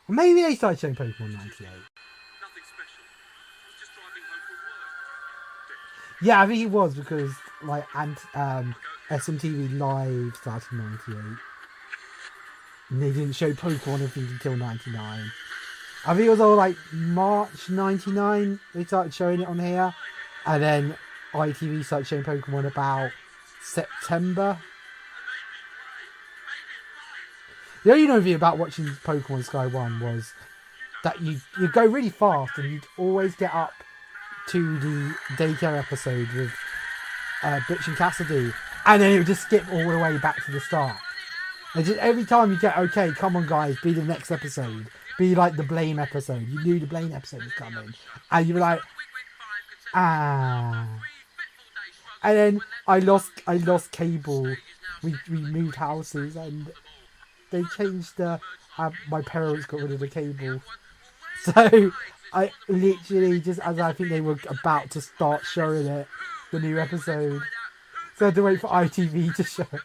Speaker 1: Or maybe they started showing Pokemon in 98.
Speaker 5: Nothing special. I was just driving home from work.
Speaker 1: Yeah, I think it was because like SMTV Live started in '98, and they didn't show Pokemon anything until '99. I think it was all like March '99 they started showing it on here, and then ITV started showing Pokemon about September. The only thing about watching Pokemon Sky 1 was that you go really fast and you'd always get up to the daycare episode with Butch and Cassidy, and then it would just skip all the way back to the start. And just every time you get, okay, come on guys, be the next episode, be like the Blame episode. You knew the Blame episode was coming, and you were like, ah. And then I lost cable. We moved houses and they changed my parents got rid of the cable. So I literally just as I think they were about to start showing it, the new episode. So I had to wait for ITV to show it.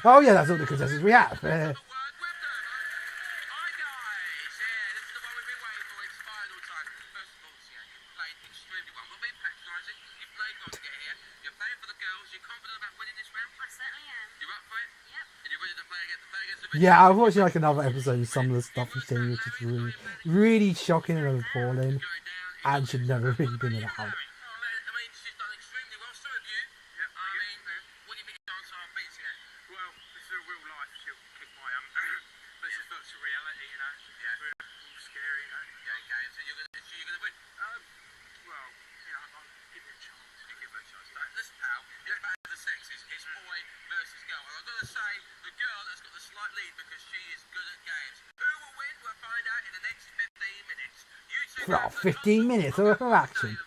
Speaker 1: Oh yeah, that's all the contestants we have. Yeah, I was watching like another episode of some of the stuff he's saying, which is really, really shocking and appalling, and should never really been allowed. For 15 minutes of action.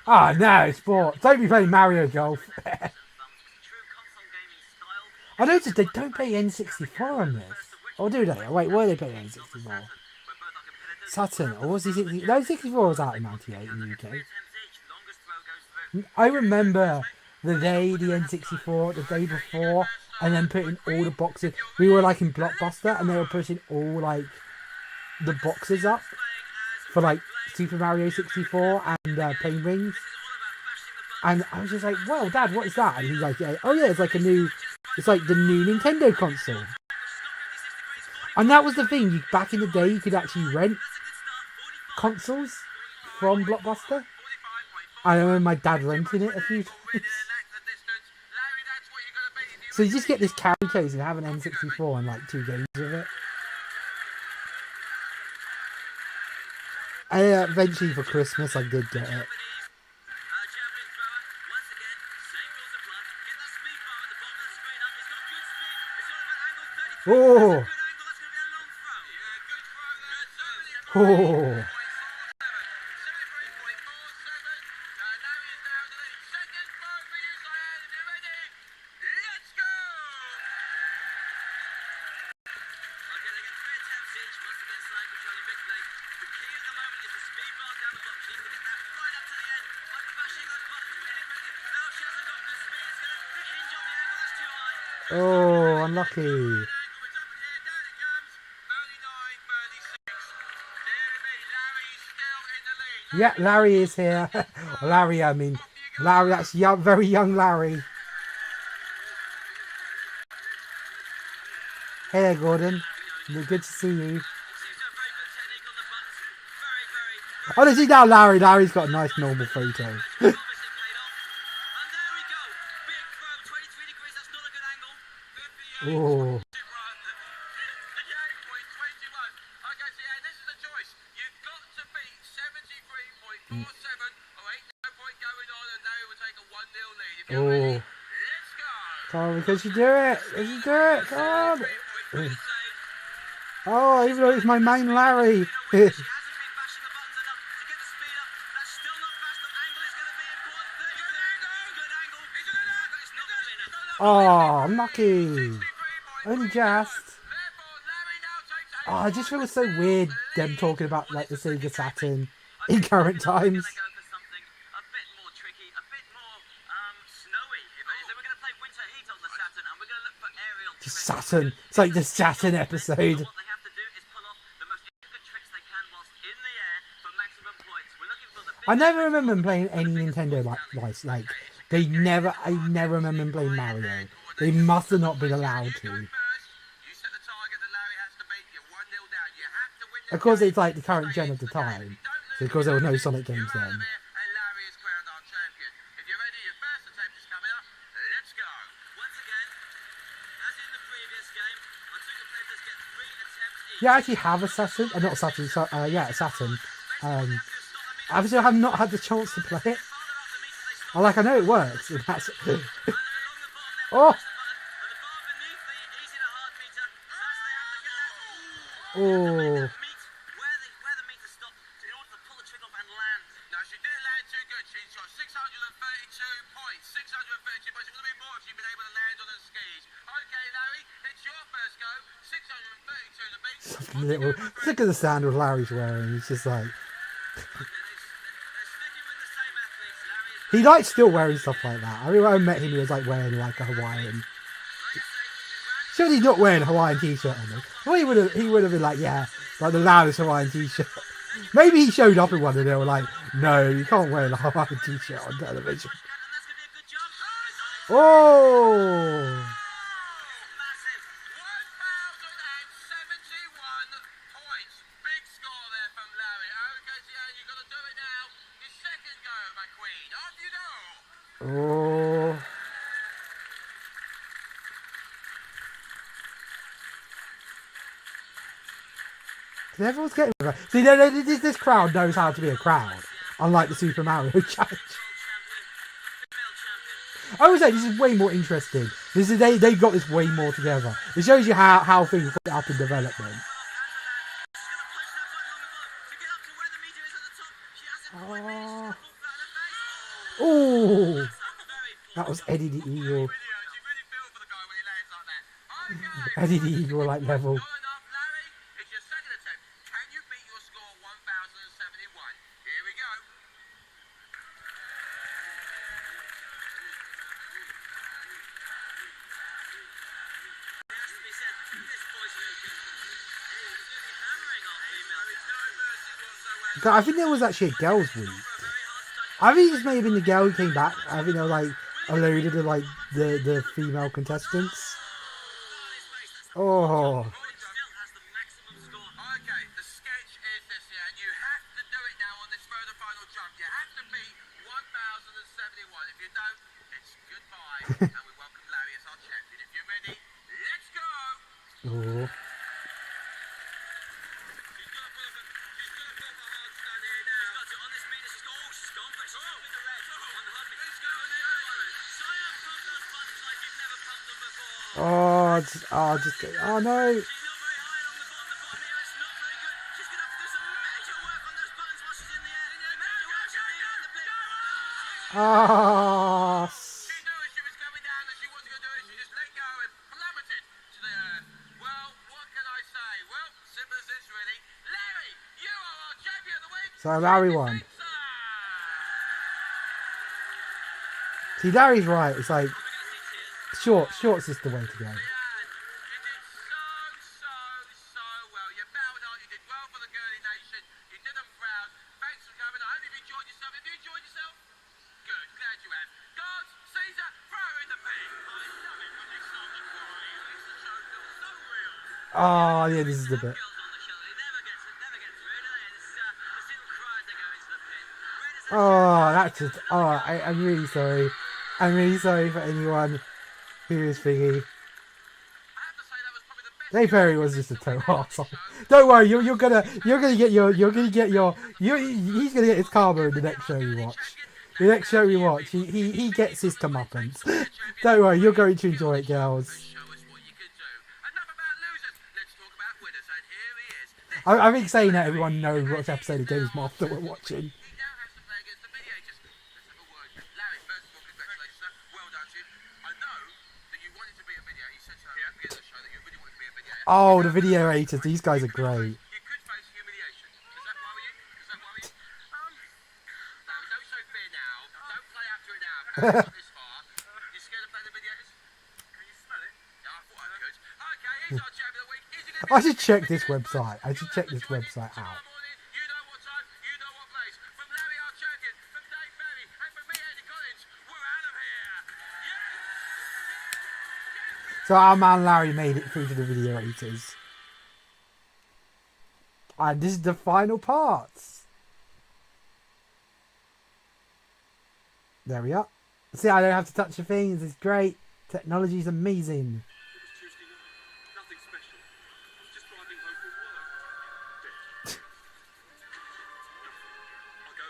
Speaker 1: Ah, no, it's sport. Don't be playing Mario Golf. I noticed they don't play N64 on this. Or do they? Wait, were they playing N64? Saturn, or was he 60? No, 64 was out in '98 in the UK. I remember the day the N64, the day before, and then putting all the boxes. We were like in Blockbuster, and they were putting all like the boxes up for like Super Mario 64 and Plane Rings. And I was just like, well, Dad, what is that? And he's like, yeah, oh yeah, it's like the new Nintendo console. And that was the thing, back in the day, you could actually rent consoles from Blockbuster. I remember my dad renting it a few times. So you just get this carry case and have an N64 and like 2 games of it. And eventually for Christmas I did get it. Oh! Oh! Oh, unlucky. Yeah, Larry is here. Larry, that's young, very young Larry. Hey there, Gordon. Good to see you. Honestly, now Larry's got a nice normal photo. Oh.
Speaker 5: 4-7. Oh, ain't no point going on, and Larry will take a 1-0 lead. If
Speaker 1: Oh.
Speaker 5: you're ready, let's go.
Speaker 1: Come on, because you do it. Because you do it. Come on.
Speaker 5: 3 points for the save.
Speaker 1: Oh, even though it's my main Larry.
Speaker 3: She hasn't been bashing the buttons enough to get the speed up. That's still not fast enough. Angle is going to be important. Good angle. It's a good angle. But it's not going to be enough.
Speaker 1: Oh, unlucky.
Speaker 5: 63
Speaker 1: Only
Speaker 5: points.
Speaker 1: just.
Speaker 5: Therefore, Larry now takes
Speaker 1: Oh, I just feel it's so weird them talking about like the Sega Saturn in current times.
Speaker 3: We're going to go for something a bit more tricky, a bit more snowy. If it is. We're going to play Winter Heat on the Saturn, and we're going to look for aerial
Speaker 1: The
Speaker 3: tricks.
Speaker 1: Saturn. It's like the Saturn
Speaker 3: And
Speaker 1: episode.
Speaker 3: what they have to do is pull off the most intricate tricks they can whilst in the air for maximum points. We're looking for the big
Speaker 1: I never remember them playing any Nintendo like they never. I never remember them playing Mario. They must have not been allowed to.
Speaker 5: You set the target that Larry has to beat. You're 1-0 down. You have to win this
Speaker 1: Of course,
Speaker 5: game.
Speaker 1: it's like the current gen of the time. So of course there were no Sonic games
Speaker 5: You're out
Speaker 1: then.
Speaker 5: of here, and Larry is crowned our champion. If you're ready, your first attempt is coming up. Let's go.
Speaker 3: Once again, as in the previous game, I took the players get 3 attempts each.
Speaker 1: Yeah, I actually have a Saturn. Not a Saturn. Yeah, a Saturn. Obviously, I have not had the chance to play it. I know it works. And that's. Oh. Oh.
Speaker 3: Where the meter stopped in order to pull the trigger off and land.
Speaker 5: No, she didn't land too good. She's got 632 points. 632 points. It would have been more if she'd been able to land on her skis. Okay, Larry, it's your first go. 632 to beat.
Speaker 1: Little. Look at the sandals Larry's wearing. He's just like. He likes still wearing stuff like that. I mean, when I met him, he was like wearing like a Hawaiian. Surely he's not wearing a Hawaiian t-shirt on him. Well, he would have been like, yeah, like the loudest Hawaiian t-shirt. Maybe he showed up in one and they were like, no, you can't wear a Hawaiian t-shirt on television. Oh!
Speaker 5: 1,071 points. Big score there from Larry. Okay, Tian, you've got to do it now. Your second go, my queen. Off you go.
Speaker 1: Oh! Everyone's getting with her. See, this crowd knows how to be a crowd, unlike the Super Mario Challenge. I would say this is way more interesting. They got this way more together. It shows you how things put up in development. Oh, that was Eddie the Eagle.
Speaker 5: You really feel for the guy when he lands like that. Okay.
Speaker 1: Eddie the Eagle like level.
Speaker 5: Not enough, Larry. It's your second attempt. Can you beat your score 1,071? Here we go.
Speaker 1: I think there was actually a girls' week. I think this may have been the girl who came back. I think they were like a load of the female contestants. Oh.
Speaker 5: Okay, the sketch is this here, and you have to do it now on this further final jump. You have to beat 1,071. If you don't, it's goodbye. And we welcome Larry as our champion. If you're ready, let's go.
Speaker 1: Oh. Oh no. Ah.
Speaker 5: She knew as she was going down that she wasn't going to do it. She just let go and plummeted to the earth. Well, what can I say? Well, simple as this, really. Larry, you are our champion of the week.
Speaker 1: So Larry won. See, Larry's right. It's like shorts is the way to go.
Speaker 5: You did so well. You bowed out. You did well for the girly nation. You did them proud. Thanks for coming. I hope you've enjoyed yourself. Have you enjoyed yourself? Good. Glad you have. Guards, Caesar, throw her in the pit. I love it when they start to cry. It makes the show feel so real.
Speaker 1: Oh yeah, this is the bit. Oh, that's just. Oh, I'm really sorry. I'm really sorry for anyone who is thingy.
Speaker 5: I have to say that was probably the best
Speaker 1: Dave Perry was just a total arsehole. Don't worry, you're gonna get he's gonna get his karma in the next show you watch. The next show we watch, he gets his comeuppance. Don't worry, you're going to enjoy it, girls.
Speaker 5: Show us what you can do. Enough about losers. Let's talk about winners. And here he is.
Speaker 1: I think saying that everyone knows which episode of Games Master we're watching.
Speaker 5: He now has to play against the mediators. Let's have a word. Larry, first of all, congratulations, sir. Well done to you. I know that you wanted to be a mediator. You said so at the beginning of the show that you really wanted to be a mediator.
Speaker 1: Oh, the video haters, these guys are great.
Speaker 5: You could face humiliation. Does that worry you? Does that worry you? No, don't show fear now. Don't play up to it now. Not this far. You scared of playing the mediators? Can you smell it? Yeah, I thought I could. Okay, he's our champion of the week. Is he gonna be
Speaker 1: I should check this website. I should check this website out.
Speaker 5: tomorrow morning? You know what time, you know what place. From Larry, our champion, from Dave Berry, and from me, Andy Collins, we're out of here.
Speaker 1: So our man Larry made it through to the video editors. And this is the final parts. There we are. See, I don't have to touch the things. It's great. Technology's amazing.
Speaker 5: It was Tuesday night. Nothing special. I was just driving home from work. Dead. I'll go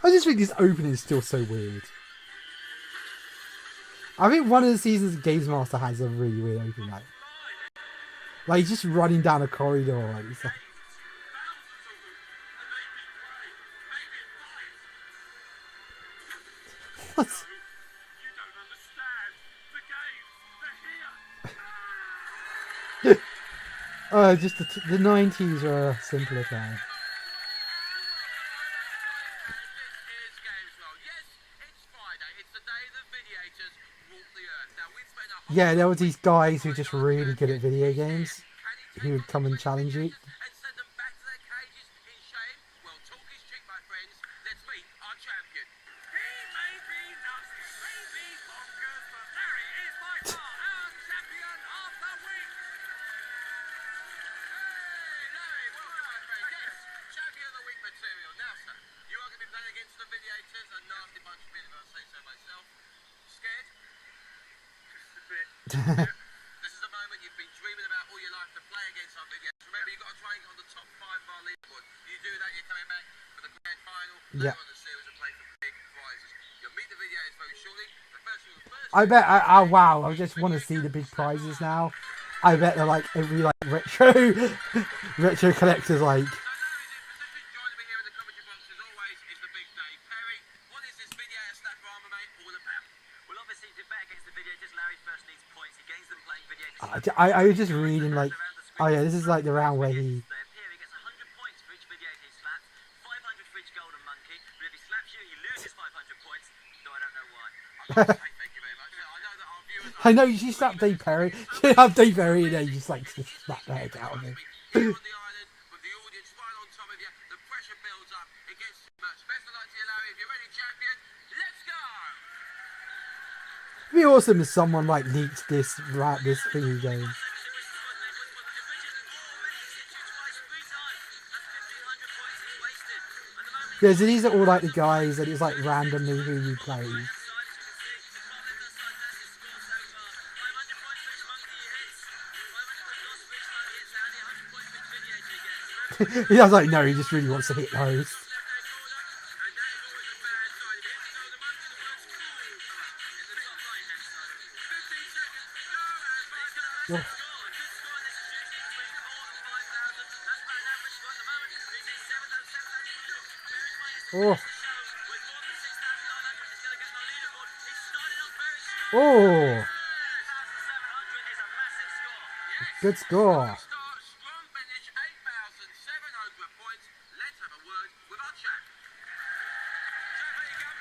Speaker 1: I just think this opening is still so weird. I think one of the seasons of Games Master has a really weird opening. Like he's just running down a corridor. Like, it's like... What?
Speaker 5: You don't understand. The games, they're here.
Speaker 1: Just the 90s were a simpler time.
Speaker 5: This is Gameswell. Yes, it's Friday. It's the day the mediators walk the earth. Now we've spent a whole
Speaker 1: Yeah, there was these guys who were just really good at video games. He would come and challenge you.
Speaker 5: and send them back to their cages in shame. Well, talk is cheap, my friends. Let's meet our champion. He may be nuts, may be bonkers, but Larry is by far our champion of the week. Hey, Larry, welcome, my friend. Yes, champion of the week material. Now, sir, you are going to be playing against the mediators, a nasty bunch of men, if I say so myself. Scared? Just a bit. This is a moment you've been dreaming about all your life to play against our mediators. Remember, you've got to try and get on the top 5 of our leaderboard. You do that, you're coming back for the grand final.
Speaker 1: Yeah.
Speaker 5: Later on in the series and play for big prizes. You'll meet the mediators very shortly. The first thing first.
Speaker 1: I bet. Wow! I just want to see the big prizes now. I bet they're like every like retro collectors like.
Speaker 5: Joining me here in the commentary box as always is the big Dave Perry. What is this mediator stack armor, mate, all about?
Speaker 6: Well, obviously, to bet against the videators, Larry first needs points. He gains them playing videators.
Speaker 1: I was just reading like, oh yeah, this is like the round where he.
Speaker 6: They appear. He gets 100 points for each videator he slaps, 500 for each golden monkey. But if he slaps you, he loses 500 points. Though I don't know why.
Speaker 5: Thank you very much. I know that our viewers
Speaker 1: I know you slapped Dave Perry. You have Dave Perry and then you just like just slap the heck out of him.
Speaker 5: here on the island with the audience right on top of you. The pressure builds up. It gets too much. Best of luck to you, Larry. If you're ready, champion, let's go.
Speaker 1: It'd be awesome if someone like leaked this thingy game. Yeah, so these are all like the guys that it's like randomly who you play. He was like, no, he just really wants to hit those. Oh. Oh. Oh. Good score.
Speaker 5: Strong finish, 8,700 points. Let's have a word with our chap. Chap, how you going?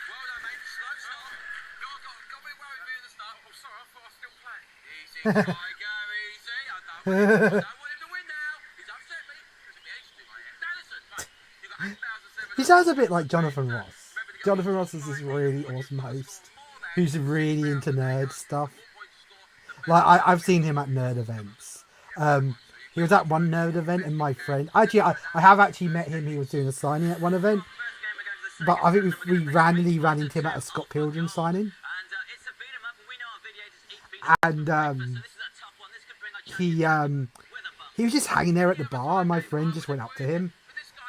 Speaker 5: Well done, mate. Slow start. Got a bit worried for you at the start. Oh, sorry, I thought I was still playing. Easy, Tiger, easy. I don't want him to win now. He's upset me. Because if he hates me, now listen, right. You got 8,700.
Speaker 1: He sounds a bit like Jonathan Ross. Jonathan Ross is this really awesome host who's really into nerd stuff. Like I've seen him at nerd events. He was at one nerd event, and my friend actually I have actually met him. He was doing a signing at one event, but I think we randomly ran into him at a Scott Pilgrim signing.
Speaker 6: And it's a beat 'em up, and we
Speaker 1: and he was just hanging there at the bar, and my friend just went up to him,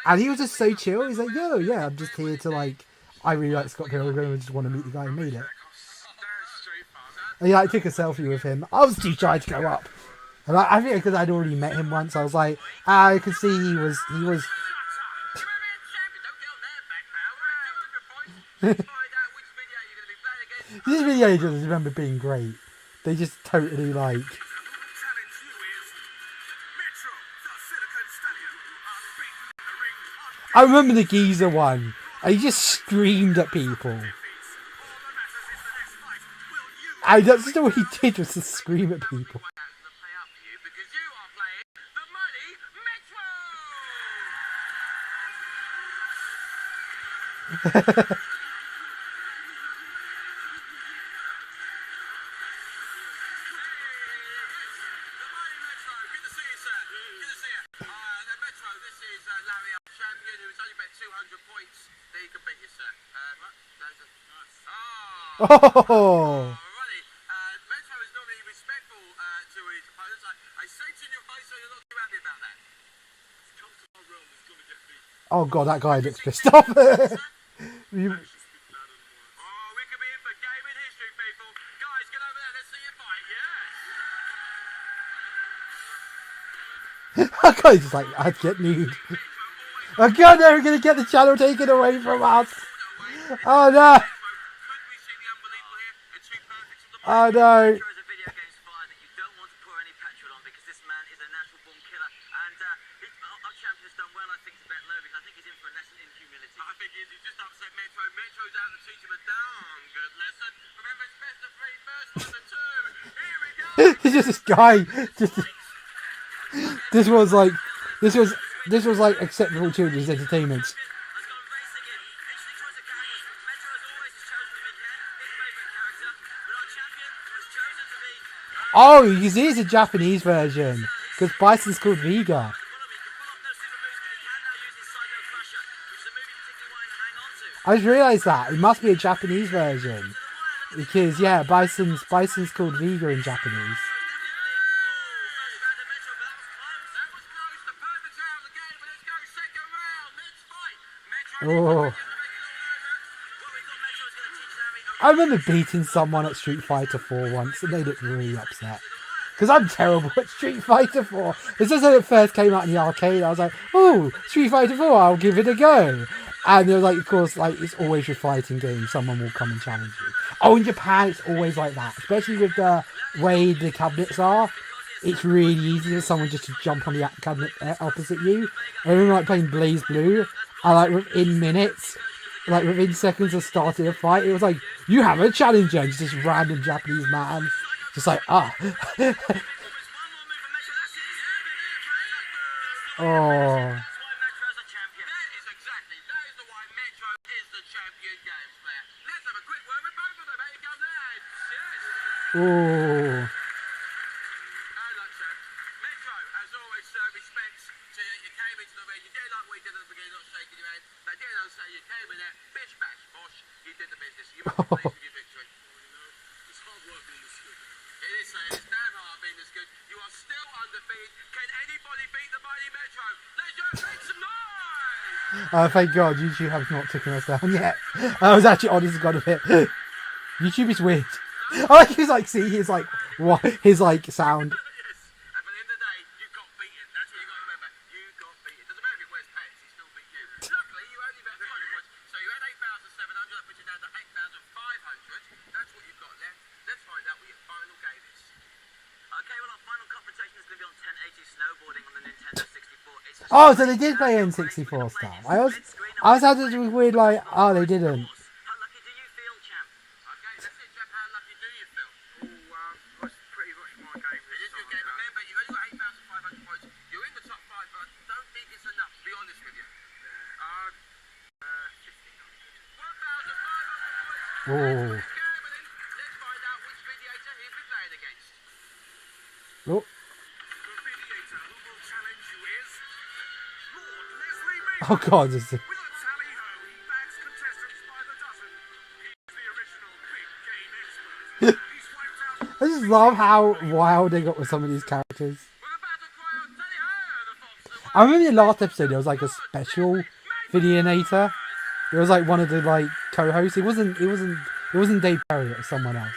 Speaker 1: and he was just so chill. He's like, "Yo, yeah, I'm just here to like, I really like Scott Pilgrim, and just want to meet the guy who made it." And he like took a selfie with him. I was too shy to go up, and I think because I'd already met him once, I was like, I could see he was. This video just remember being great. They just totally like. I remember the geezer one. And he just screamed at people. And that's just what he did, was to scream at people. Oh!
Speaker 5: Metro is normally respectful to his opponents. I sense in your face that you're not too happy about that.
Speaker 1: Oh god, that guy looks pissed off.
Speaker 5: We could be in for gaming history, people. Guys, get over there. Let's see you fight. Yes.
Speaker 1: That guy's just like, I'd get nude. Oh god, they're gonna get the channel taken away from us. Oh no. Oh no.
Speaker 6: Metro is a video game supplier that you don't want to pour any petrol on because this man is a natural born killer. And our champion has done well, I think, to bet low because I think he's in for a lesson in humility.
Speaker 5: I think he's just upset Metro. Metro's out to teach him a darn good lesson. Remember, it's best of three, first one to two. Here we go.
Speaker 1: It's just this guy. This was like acceptable children's entertainment. Oh, you see, it's a Japanese version because Bison's called Vega. I just realised that it must be a Japanese version because yeah, Bison's called Vega in Japanese. Oh. I remember beating someone at Street Fighter 4 once and they looked really upset. Because I'm terrible at Street Fighter 4. It's just when it first came out in the arcade, I was like, oh, Street Fighter 4, I'll give it a go. And it was like, of course, like it's always with fighting games, someone will come and challenge you. Oh, in Japan, it's always like that. Especially with the way the cabinets are. It's really easy for someone just to jump on the cabinet opposite you. I remember like playing Blaze Blue, and like within minutes, like within seconds of starting a fight, it was like, you have a challenger, and just this random Japanese man, just like, ah. Oh. Oh.
Speaker 5: Metro, as always, sir, respect to you. You came into the ring, you did like we did at the beginning, not shaking your head. They did not say you came in there, bish bash, bosh, you did the business. You were pleased with your victory. It's hard work being this good. It is, sir. It's damn hard being this good. You are still undefeated. Can anybody beat the mighty Metro? Let's go make some noise!
Speaker 1: Thank God, YouTube has not taken us down yet. I was actually honest to God a bit. YouTube is weird. I like his like, see his like, what his like sound.
Speaker 5: Yes. And at the end of the day, you got beaten. That's what you got to remember. You got beaten. Doesn't matter if he wears pants, he still beat you. Luckily, you only bet 200 points. So you had 8,700, I put you down to 8,500. That's what you've got left. Let's find out what your final game is.
Speaker 6: Okay, well, our final confrontation is going to be on 1080 snowboarding on the Nintendo 64. It's
Speaker 1: Oh, so they did play N64 stuff. I was having this weird like, oh, they didn't.
Speaker 6: How lucky do you feel, champ?
Speaker 5: Okay, that's it, Jeff. How lucky do you feel?
Speaker 2: That's pretty much my game
Speaker 5: It
Speaker 2: this
Speaker 5: is your
Speaker 2: time.
Speaker 5: game. Remember, you've only got 8,500 points. You're in the top 5, but I don't think it's enough, to be honest with you. 1,500 points.
Speaker 1: Oh.
Speaker 5: Let's find out which mediator he'll be playing against.
Speaker 1: Look.
Speaker 2: The mediator who will challenge you is Lord Leslie Mason.
Speaker 1: Oh God, this is.
Speaker 2: With a tally ho, bags contestants by the dozen. He's the original big game expert. He's wiped out
Speaker 1: This is love how wild they got with some of these characters. I remember in the last episode there was like a special engineTina. It was like one of the like co-hosts. It wasn't Dave Perry, it was someone else.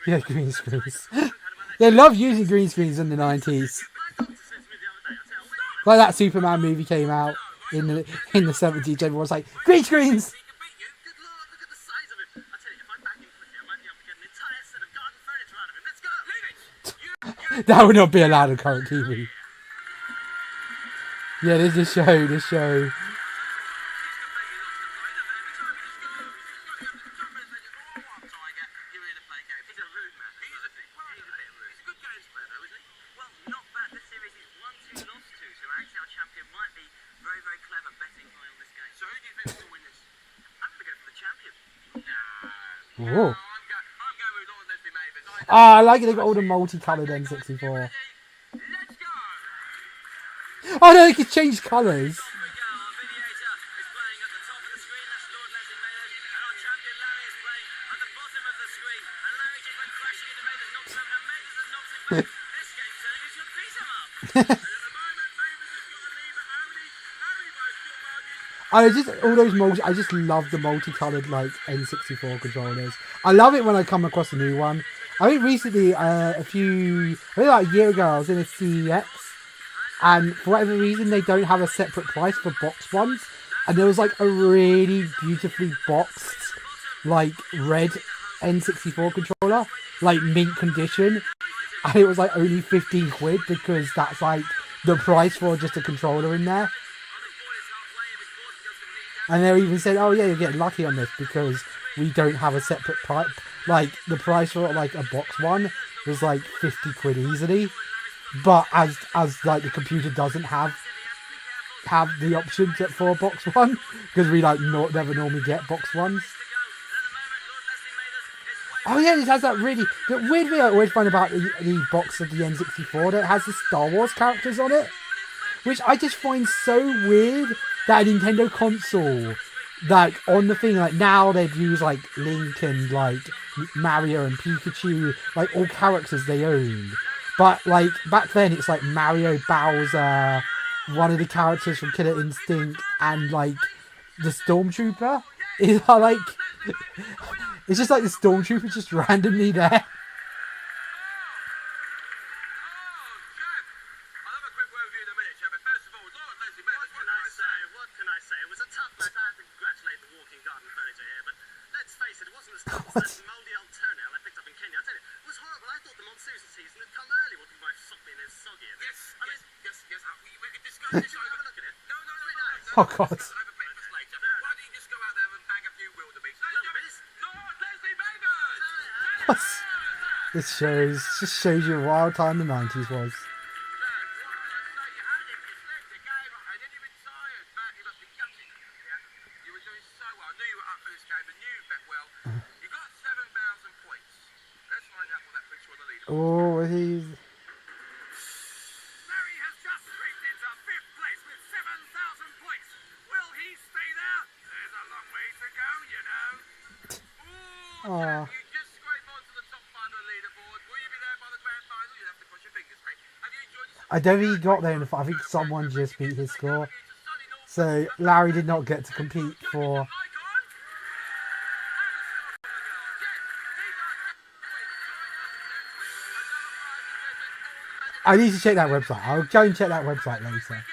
Speaker 1: Yeah, green screens. They love using green screens in the 90s. Like that Superman movie came out in the 70s, everyone was like, green screens! That would not be allowed in current TV. Yeah, this show. Whoa. Ah, I like it. They got all the multicolored N64. Oh no, they can change colours. I just love the multicolored like N64 controllers. I love it when I come across a new one. I think recently, I think like a year ago, I was in a CEX, and for whatever reason, they don't have a separate price for box ones. And there was like a really beautifully boxed, like red N64 controller, like mint condition, and it was like only 15 quid because that's like the price for just a controller in there. And they even said, "Oh yeah, you're getting lucky on this because we don't have a separate price. Like the price for like a box one was like 50 quid easily, but as like the computer doesn't have the option for a box one because we like never normally get box ones." Oh yeah, it has that really the weird thing I always find about the box of the N64 that it has the Star Wars characters on it, which I just find so weird that a Nintendo console, like on the thing, like now they've used like Link and like Mario and Pikachu, like all characters they own. But like back then it's like Mario, Bowser, one of the characters from Killer Instinct, and like the Stormtrooper is like it's just like the Stormtrooper just randomly there. Oh God. This just shows you a wild time the 90s was. Oh, he's...
Speaker 5: Larry has just scraped into 5th place with 7,000 points. Will he stay there? There's a long way to go, you know. Ooh, you just scrape onto the top part of the leaderboard. Will you be there by the grand final? You'll have to cross your fingers, mate. Have you enjoyed yourself?
Speaker 1: I don't think he got there in the fight. I think someone just beat his score. So Larry did not get to compete for... I need to check that website. I'll go and check that website later.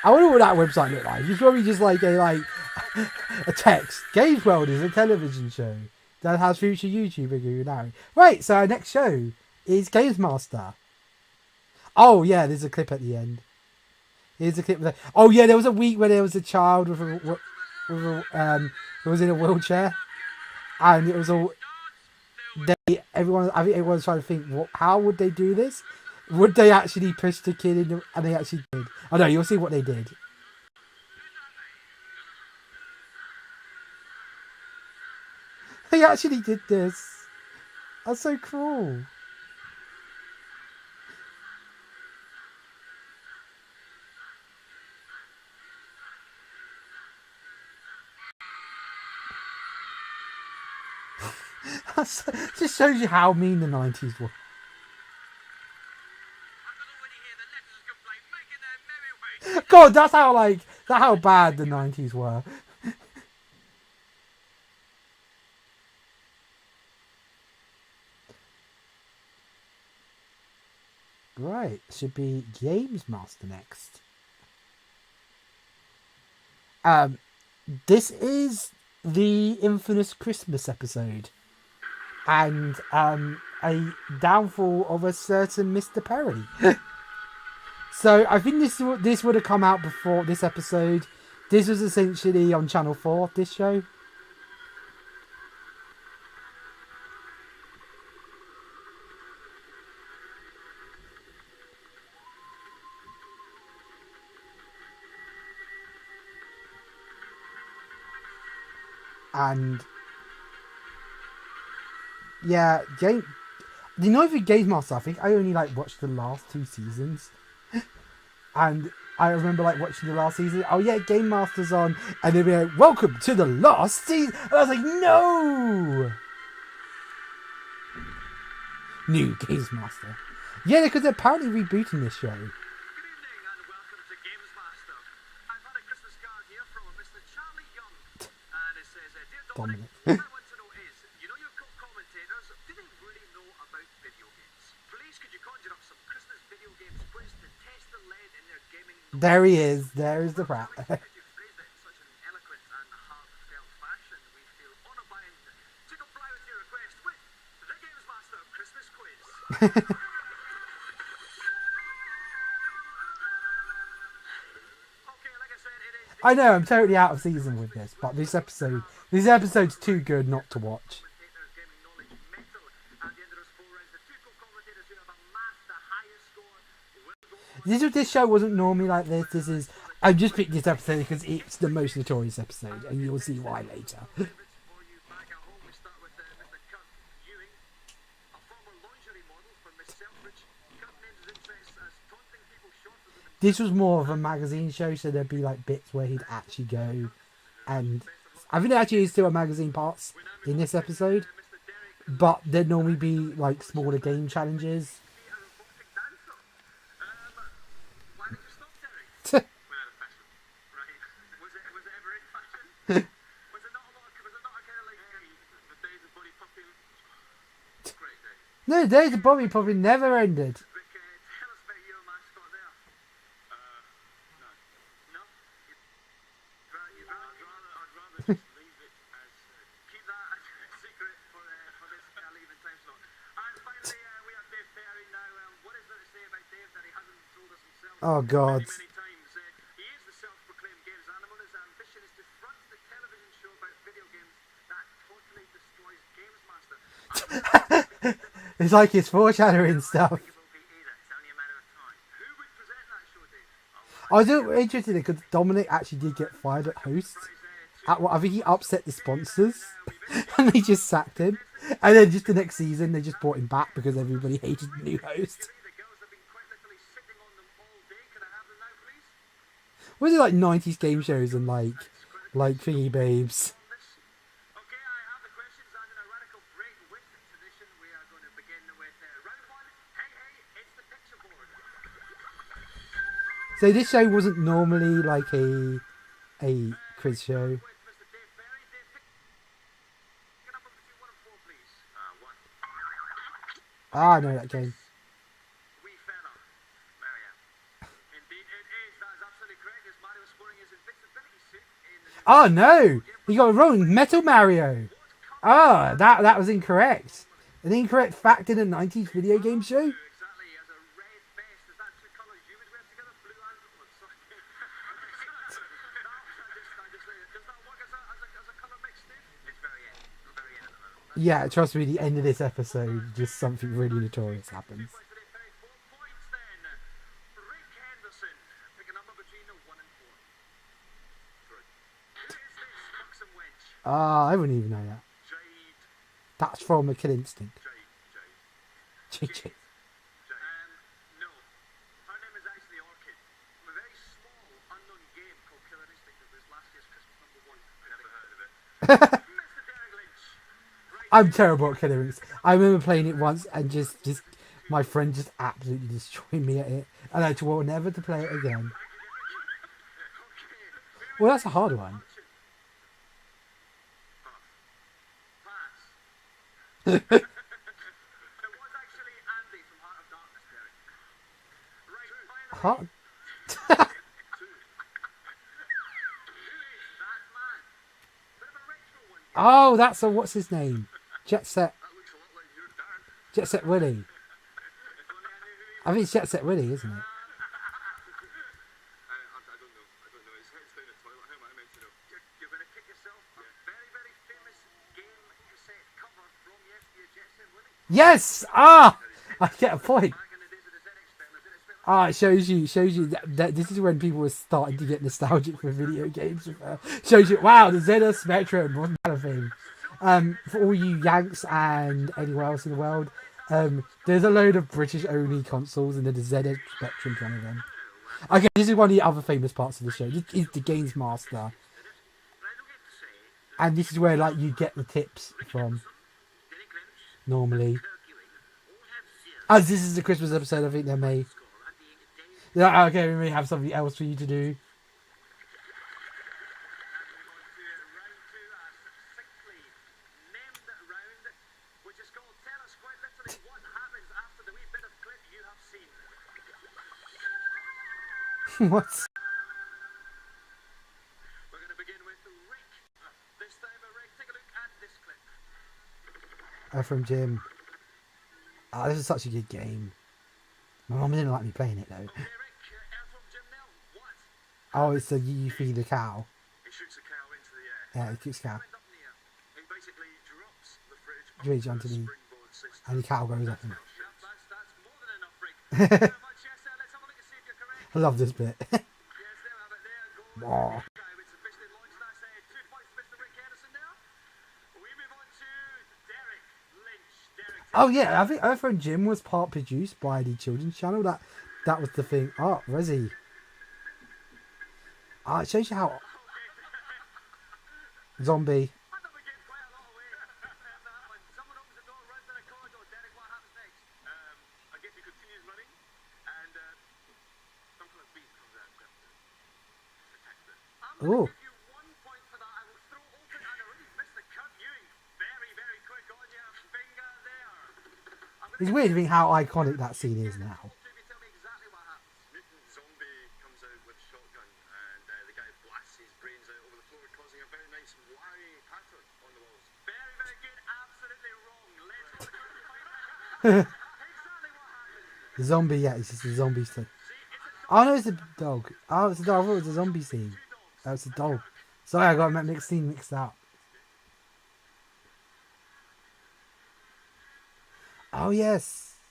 Speaker 1: I wonder what that website looked like. It's probably just like a text. Games World is a television show that has future YouTuber Guru Larry. Right, so our next show is Games Master. Oh yeah, there's a clip at the end. Here's a clip of oh yeah, there was a week where there was a child who was in a wheelchair, and it was all. I think everyone's trying to think, how would they do this? Would they actually push the kid in? And they actually did. I know, you'll see what they did. They actually did this. That's so cruel. Just shows you how mean the 90s were. God, that's how bad the 90s were. Right, should be Games Master next. This is the infamous Christmas episode, and a downfall of a certain Mr. Perry. So I think this would have come out before this episode. This was essentially on Channel 4, this show. And yeah, you know, if Games Master, I think I only watched the last 2 seasons. And I remember watching the last season. Oh yeah, Game Master's on, and they'd be like, "Welcome to the last season." And I was like, "No!" New Games Master. Yeah, because they're apparently rebooting this show.
Speaker 6: Good evening and welcome to Games Master. I've had a Christmas card here from Mr. Charlie Young, and it says, "Dear Dominic, what I want to know is, you know your commentators, do they really know about video games? Please could you conjure up some Christmas video games quiz to test the lead in their gaming knowledge?"
Speaker 1: There he is. There is the rat.
Speaker 6: You've phrased it in such an eloquent and heartfelt fashion, we feel honor bound to comply with your request with the Games Master Christmas quiz.
Speaker 1: I know, I'm totally out of season with this, but this episode's too good not to watch. This show wasn't normally like this. I just picked this episode because it's the most notorious episode, and you'll see why later. This was more of a magazine show, so there'd be bits where he'd actually go, and I think there actually is still a magazine parts in this episode, but there'd normally be smaller game challenges. No, Days of Bobby Puppy never ended. Oh God.
Speaker 6: He is the self-proclaimed games animal. His ambition is to front the television show about video games that totally destroys Games Master.
Speaker 1: It's like his foreshadowing stuff. I was interested because Dominic actually did get fired at host. I think he upset the sponsors and they just sacked him. And then just the next season they just brought him back because everybody hated the new host. Was it 90s game shows and like Thingy Babes?
Speaker 6: Okay, I have the questions and in a radical break with tradition, we are going to begin with round 1. Hey, it's the picture board.
Speaker 1: So this show wasn't normally a quiz show.
Speaker 6: Mr. Dave Ferry. Dave, pick a number between 1 and 4, please. 1.
Speaker 1: Ah, I know that game.
Speaker 6: Wee fella. Mario. Indeed it is. That is absolutely correct. As Mario is sporting his invincibility suit in the new...
Speaker 1: Oh no! You got it wrong. Metal Mario. Ah, that was incorrect. An incorrect fact in a 90s video game show.
Speaker 6: Exactly, as a red vest. Is that 2 colours you would wear together? Blue and... Oh, sorry. Does that work as a colour mix, Steve? It's very end. Very end at the moment.
Speaker 1: Yeah, trust me, the end of this episode, just something really notorious happens.
Speaker 6: 2 points today, Ferry. 4 points.
Speaker 1: Ah, I wouldn't even know that.
Speaker 6: Jade.
Speaker 1: That's from a Kill Instinct.
Speaker 6: Jade.
Speaker 1: GG.
Speaker 6: No. Her name is actually Orchid. From a very small, unknown game called Killer Instinct that was last year's Christmas #1. Never heard of it. Mr. Derek Lynch. Right.
Speaker 1: I'm terrible at Killer Instinct. I remember playing it once and just my friend just absolutely destroyed me at it, and I swore never to play it again. Well, that's a hard one.
Speaker 6: Pass. It was actually Andy from Heart of Darkness, Derek. Right, finally.
Speaker 1: Hard.
Speaker 6: Who is that man? Bit of a retro one.
Speaker 1: Oh, that's a what's his name? Jet Set.
Speaker 2: That looks a lot like your dad.
Speaker 1: Jet Set Willie.
Speaker 6: If only I knew who he
Speaker 1: I think it's Jet Set Willie, isn't it?
Speaker 2: I don't know. His head's down the toilet. How am I meant to know?
Speaker 6: You're going to kick yourself. A very, very famous game cassette cover from yesteryear, Jet Set Willie.
Speaker 1: Yes. Ah, I get a point.
Speaker 6: Back in the days of the ZX Spectrum, the ZX Spectrum.
Speaker 1: Ah, it shows you that this is when people were starting to get nostalgic for video games. Shows you, wow, the ZX Spectrum wasn't that a thing. For all you Yanks and anywhere else in the world, there's a load of British only consoles, and the ZX Spectrum's one of them. Okay, this is one of the other famous parts of the show. This is the Games Master, and this is where like you get the tips from. Normally, as this is a Christmas episode, I think they may. Yeah, okay, we may have something else for you to do. What?
Speaker 6: We're going to begin with Rick. This time, Rick, take a look at this clip.
Speaker 1: From Jim. Ah, this is such a good game. My mum didn't like me playing it though.
Speaker 6: Okay, Rick, from Jim now. What?
Speaker 1: Oh, it's the you feed the cow.
Speaker 6: He shoots a cow into the air.
Speaker 1: Yeah, it kicks cow.
Speaker 6: Up near. He basically drops the fridge
Speaker 1: Fridge onto the,
Speaker 6: springboard system.
Speaker 1: and the cow goes up.
Speaker 6: Yep, that's more than enough, Rick. Thank you very much. Yes, sir. Let's have a look and see if you're correct.
Speaker 1: I love this bit.
Speaker 6: Yes, there we have it. There goes
Speaker 1: Aw.
Speaker 6: the guy. It's officially launched. That's 2 points for Mr. Rick Henderson now. We move on to Derek Lynch. Derek.
Speaker 1: Oh yeah, I think Earth and Jim was part produced by the Children's Channel. That was the thing. Oh, Resi. Ah, it shows you how zombie.
Speaker 6: I thought we gave quite a lot away. That one. Someone opens the door, runs down a corridor. Derek, what happens next? I guess he continues running, and some kind of beast comes out and grabs it. Attacks it. I'm
Speaker 1: Oh.
Speaker 6: going to give you 1 point for that. I will throw open and already missed the Kurt Ewing. Very, very quick on your finger there.
Speaker 1: It's weird to think how iconic that scene is now.
Speaker 6: Tell me exactly what happens.
Speaker 2: Mutant zombie comes out with a shotgun, and the guy blasts his brains out over the floor, causing a very nice wiry pattern on the walls.
Speaker 6: Very, very good. Absolutely wrong. Let's go to the final. Exactly what happened.
Speaker 1: The zombie, yeah, it's just a zombie thing.
Speaker 6: See, it's a
Speaker 1: Oh no, it's a dog. Oh, it's a dog. I thought it was a zombie scene. Oh, it's a dog. Sorry, I got my mixed scene mixed up. Oh yes.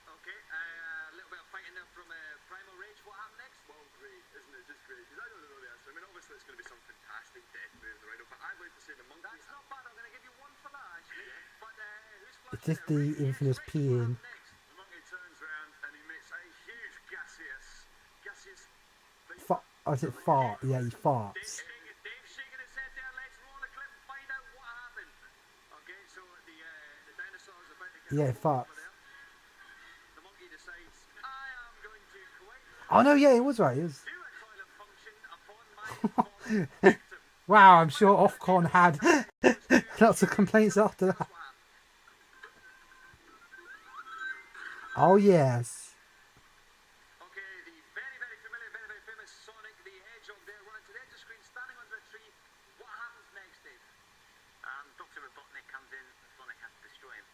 Speaker 6: Okay, a little bit of fighting there from Primal Rage. What happened next?
Speaker 2: Well, great, isn't it? Just great. Because I don't know the answer. I mean, obviously it's going to be some fantastic death moves right now, but I'd like to say the monkey.
Speaker 6: That's not bad. I'm going to give you 1 for that, actually. But who's
Speaker 1: It's just the infamous peeing.
Speaker 6: next?
Speaker 2: The monkey turns around and he makes a huge gaseous
Speaker 1: Oh, is it fart? Yeah, he farts.
Speaker 6: Dave's shaking his head there. Let's roll a clip and find out what happened. Okay, so the dinosaurs are about to get
Speaker 1: Yeah,
Speaker 6: over
Speaker 1: farts.
Speaker 6: there. The monkey decides, I am going to quit.
Speaker 1: Oh no, yeah, it was right. It was.
Speaker 6: Do a toilet function upon my fallen victim.
Speaker 1: Wow, I'm sure Ofcon had lots of complaints after that. Oh yes.
Speaker 6: Okay, the very, very familiar, very, very famous Sonic the Hedgehog there running to the edge of the screen, standing under a tree. What happens next, Dave? Dr. Robotnik comes in, Sonic has to destroy him.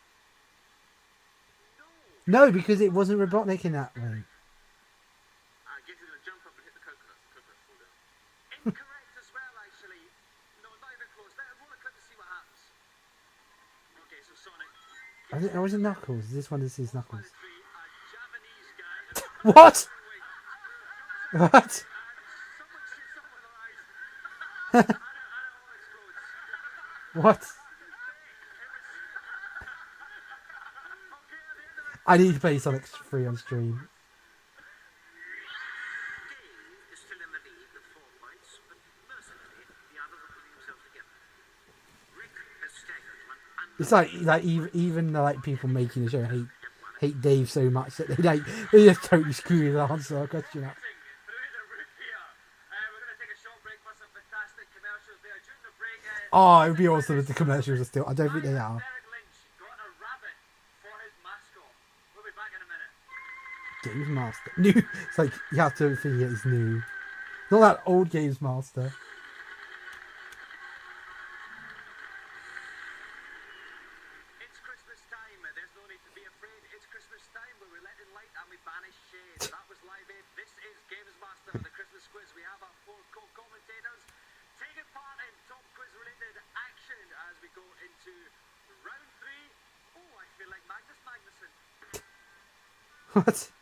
Speaker 6: No!
Speaker 1: No, because it wasn't Robotnik in that one.
Speaker 6: I guess he's going to jump up and hit the coconuts. The coconuts fall down. Incorrect as well, actually. No, not even close. Let's roll a clip to see what happens. Okay, so Sonic.
Speaker 1: I wasn't Knuckles. This one is his
Speaker 6: By
Speaker 1: Knuckles.
Speaker 6: the tree, a Japanese guy.
Speaker 1: What? What?
Speaker 6: Someone shoots someone in the eyes. I don't want to
Speaker 1: What? I need to play Sonic 3 on stream.
Speaker 6: Dave is still in the lead with 4 points, but mercifully, the others are putting themselves together. Rick has staggered to an
Speaker 1: It's like even like people making the show hate Dave so much that they just totally screw his answer question up.
Speaker 6: through the roof here. We're going to take a short break for some fantastic commercials there. During the break,
Speaker 1: Oh, it would be awesome if the commercials are still. I don't think they are.
Speaker 6: Derek Lynch got a rabbit for his mascot. We'll be back in a minute.
Speaker 1: Games Master. New. It's like you have to think it's new. Not that old Games Master.
Speaker 6: It's Christmas time. There's no need to be afraid. It's Christmas time where we let in light and we banish shade. That was Live Aid. This is Games Master, the Christmas quiz. We have our 4 co-commentators taking part in top quiz-related action as we go into round 3. Oh, I feel like Magnus Magnuson.
Speaker 1: What?
Speaker 6: Yes,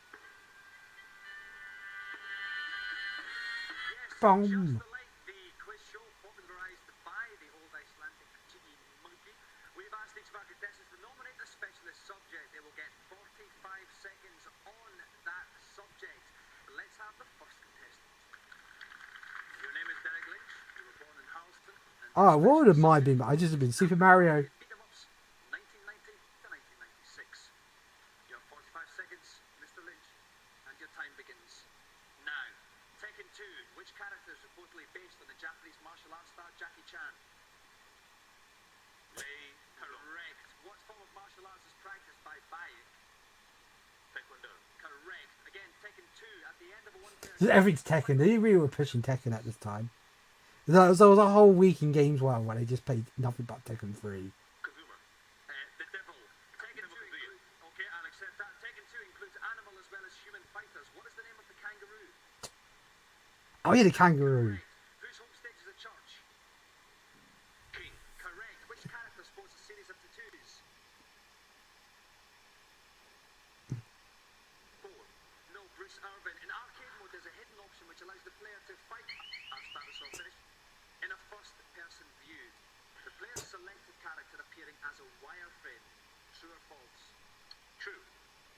Speaker 1: Boom.
Speaker 6: Just the Light, the quiz show popularised by the old Icelandic GE monkey. We've asked each of our contestants to nominate a specialist subject. They will get 45 seconds on that subject. Let's have the first contestant. Your name is Derek Lynch. You were born in Harleston.
Speaker 1: Oh, what would have mine been? I just have been Super Mario.
Speaker 6: Beat 'em ups, 1990 to 1996. You have 45 seconds, Mr. Lynch, and your time begins now. Tekken 2. Which character is reportedly based on the Japanese martial arts star Jackie Chan? Correct. What form of martial arts is practiced by Bayek? Taekwondo. Correct. Again, Tekken 2. At the end of a one-player...
Speaker 1: Everything's Tekken. They really were pushing Tekken at this time. There was a whole week in Games World where they just played nothing but Tekken 3.
Speaker 6: Kazuma. The devil. Tekken 2 includes... Okay, I'll accept that. Tekken 2 includes animal as well as human fighters. What is the name of the kangaroo?
Speaker 1: Oh yeah, the kangaroo.
Speaker 6: Whose home state is a church? King. Correct. Which character sports a series of tattoos? 4. No, Bruce Irvin. In arcade mode, there's a hidden option which allows the player to fight. I'll start this off finish. In a first-person view, the player's selected character appearing as a wireframe. True or false? True.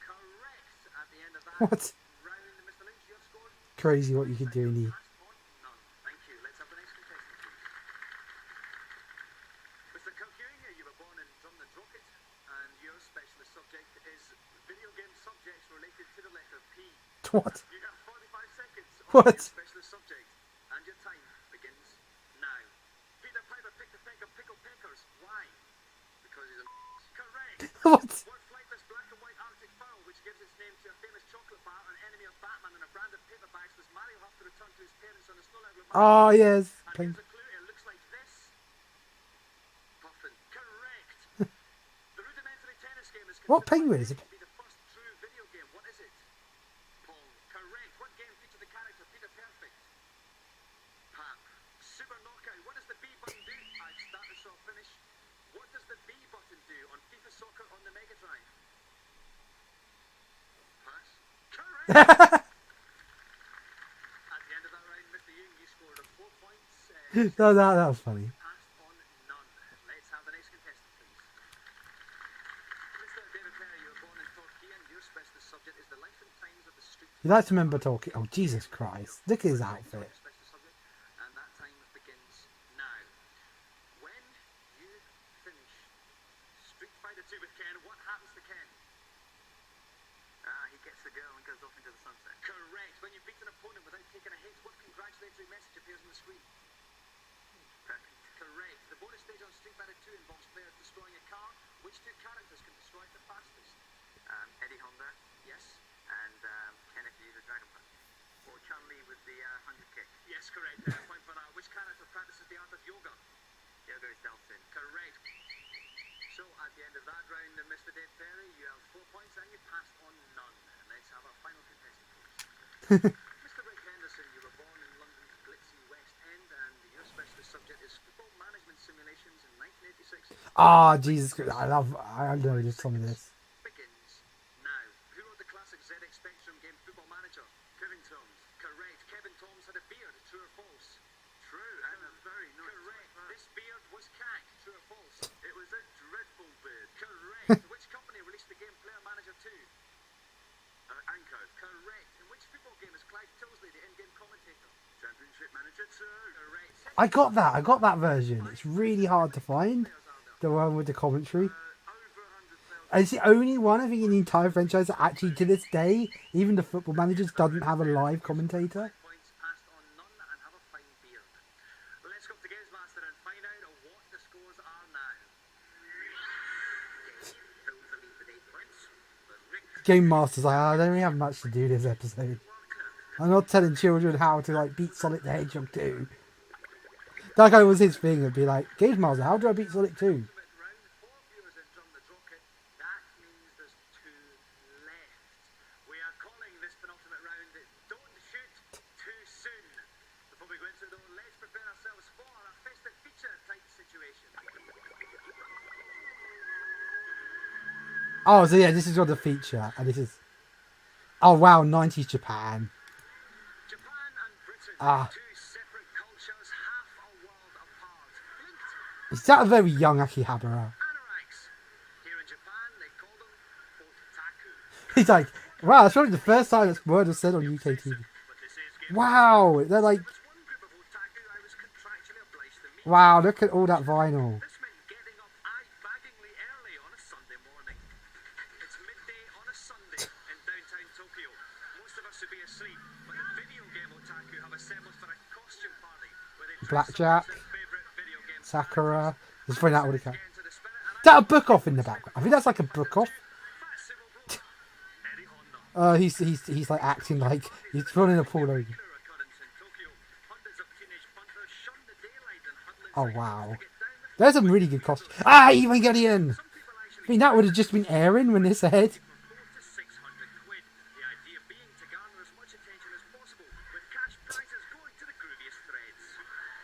Speaker 6: Correct. At the end of that
Speaker 1: What?
Speaker 6: round, Mr. Lynch, you have scored
Speaker 1: Crazy what you could do in the.
Speaker 6: Passed on none. Thank you. Let's have the next contestant, please. Mr. Kilkearing, you were born in Drumnadrocket, and your specialist subject is video game subjects related to the letter P.
Speaker 1: What?
Speaker 6: You have 45 seconds on
Speaker 1: What?
Speaker 6: your specialist subject, and your time begins now. Peter Piper picked a peck of pickled peckers. Why? Because he's a correct.
Speaker 1: What?
Speaker 6: What flightless black and white Arctic fowl, which gives its name to a famous chocolate bar, an enemy of Batman, and a brand of paperbacks, does Mario have to return to his parents on a snow level?
Speaker 1: Oh yes.
Speaker 6: And
Speaker 1: Plain-
Speaker 6: here's a clue, it looks like this. Puffin. Correct. The rudimentary tennis game is
Speaker 1: What
Speaker 6: considered
Speaker 1: penguin
Speaker 6: by
Speaker 1: is it?
Speaker 6: many to be the first true video game. What is it? Pong. Correct. What game featured the character Peter Perfect? Pap. Super Knockout. What does the B button do? I'd start this off finish. What does the B button do on FIFA Soccer on the Mega Drive? Pass. Correct. At the end of that round, Mr. Young, you scored 4 points.
Speaker 1: No, that was funny.
Speaker 6: Passed on none. Let's have the next contestant, please. Mr. David Perry, you were born in Torquay, and your specialist subject is the life and times of the street.
Speaker 1: You like to remember talking? Oh Jesus Christ! Look at his outfit.
Speaker 6: Specialist subject, and that time begins now. When you finish Street Fighter 2 with Ken, what happens to Ken? He gets the girl and goes off into the sunset. Correct. When you beat an opponent without taking a hit, what congratulatory message appears on the screen? Perfect. Correct. The bonus stage on Street Fighter 2 involves players destroying a car. Which 2 characters can destroy it the fastest? Eddie Honda. Yes. And Ken if you use a Dragon Punch. Or Chun-Li with the 100 kick. Yes, correct. Point for that. Which character practices the art of yoga? Yoga is Delphin. Correct. So at the end of that round, Mr. Dave Perry, you have 4 points and you passed on none. Let's have our final contestant, please. Mr. Rick Henderson, you were born in London's glitzy West End, and your specialist subject is football management simulations in 1986.
Speaker 1: Ah, Jesus Christ! I know just some of this.
Speaker 6: Begins now. Who wrote the classic ZX Spectrum game Football Manager? Kevin Toms. Correct. Kevin Toms had a beard. True or false? True. And a very nice. Correct. This beard was cacked. True or
Speaker 1: I got that. I got that version. It's really hard to find. The one with the commentary. And it's the only one, I think, in the entire franchise that actually, to this day, even the Football Managers doesn't have a live commentator.
Speaker 6: Points passed on none and have a fine beard. Let's go to Games Master and find out what the scores are now.
Speaker 1: Game Master's like, I don't really have much to do this episode. I'm not telling children how to like beat Sonic the Hedgehog 2. That guy was his thing. It'd be like, Game Master, how do I beat Sonic 2?
Speaker 6: Round 4 viewers in Drum the Rocket. That means there's 2 left. We are calling this penultimate round Don't Shoot Too Soon. Before we go into it though, let's prepare ourselves for a festive feature type situation.
Speaker 1: Oh, so yeah, this is what the feature. And this is... Oh, wow, 90s Japan.
Speaker 6: Japan and Britain,
Speaker 1: Ah.
Speaker 6: 2 separate cultures, half a world apart. Linked
Speaker 1: Is that a very young Akihabara?
Speaker 6: anoraks. Here in Japan, they call them otaku.
Speaker 1: He's like, wow, that's probably the first time this word was said on UK TV.
Speaker 6: But this is Game
Speaker 1: Wow, they're like,
Speaker 6: There's one group of otaku I was contractually obliged to meet.
Speaker 1: wow, look at all that vinyl.
Speaker 6: This meant getting up eye-baggingly early on a Sunday morning. It's midday on a Sunday in downtown Tokyo. Most of us would be asleep, but the video game otaku have assembled for a costume party where they dress
Speaker 1: Blackjack,
Speaker 6: up as their favourite video game
Speaker 1: Sakura. Let's find out what it can.
Speaker 6: get into the spirit and
Speaker 1: Is that a book off in the background? I think that's like a book off.
Speaker 6: fat civil bloke, Eddie Honda.
Speaker 1: He's like acting like he's running a pool over.
Speaker 6: Regular occurrence in Tokyo. Hundreds of teenage punters shun the daylight and huddle
Speaker 1: Oh
Speaker 6: inside
Speaker 1: wow,
Speaker 6: to get down the
Speaker 1: there's some really good costumes. Ah, Evangelion.
Speaker 6: Some people
Speaker 1: I
Speaker 6: actually
Speaker 1: mean, that would have just been airing when this aired.
Speaker 6: for 400 to 600 quid. The idea being to garner as much attention as possible, with cash prizes going to the grooviest threads.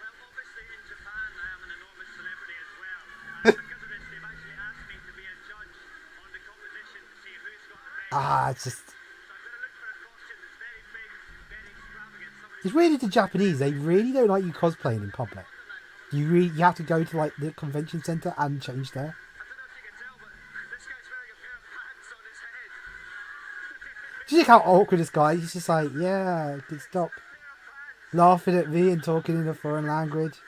Speaker 6: Well, obviously in Japan I am an enormous celebrity as well. And because of this, they've actually asked me to be a judge on the competition to see who's got the best.
Speaker 1: Ah, it's just.
Speaker 6: So I'm going to look for a costume that's very big, very extravagant. Somebody
Speaker 1: It's really the Japanese. They really don't like you cosplaying in public. You have to go to like the convention center and change there.
Speaker 6: I don't know if you can tell, but this guy's wearing a pair of pants on his head.
Speaker 1: Do you think how awkward this guy is? He's just like, yeah, can stop laughing at me and talking in a foreign language.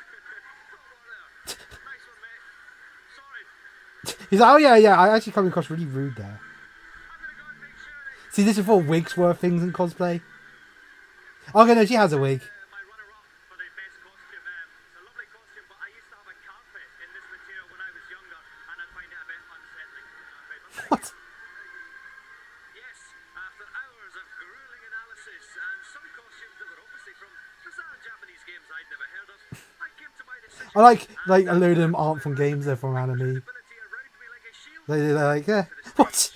Speaker 6: Nice one, mate. Sorry.
Speaker 1: He's like, oh yeah, I actually come across really rude there.
Speaker 6: I'm going to go and make sure they
Speaker 1: See, this is before wigs were things in cosplay. Okay, no, she has a wig.
Speaker 6: my runner-up for the best costume. It's a lovely costume, but I used to have a carpet in this material when I was younger, and I find it a bit unsettling.
Speaker 1: What?
Speaker 6: Yes, after hours of grueling analysis and some costumes that were obviously from bizarre Japanese games I'd never heard of, I came to my decision.
Speaker 1: I like a load of them aren't from games, they're from anime.
Speaker 6: Ability around me like a shield.
Speaker 1: They're like, yeah, what?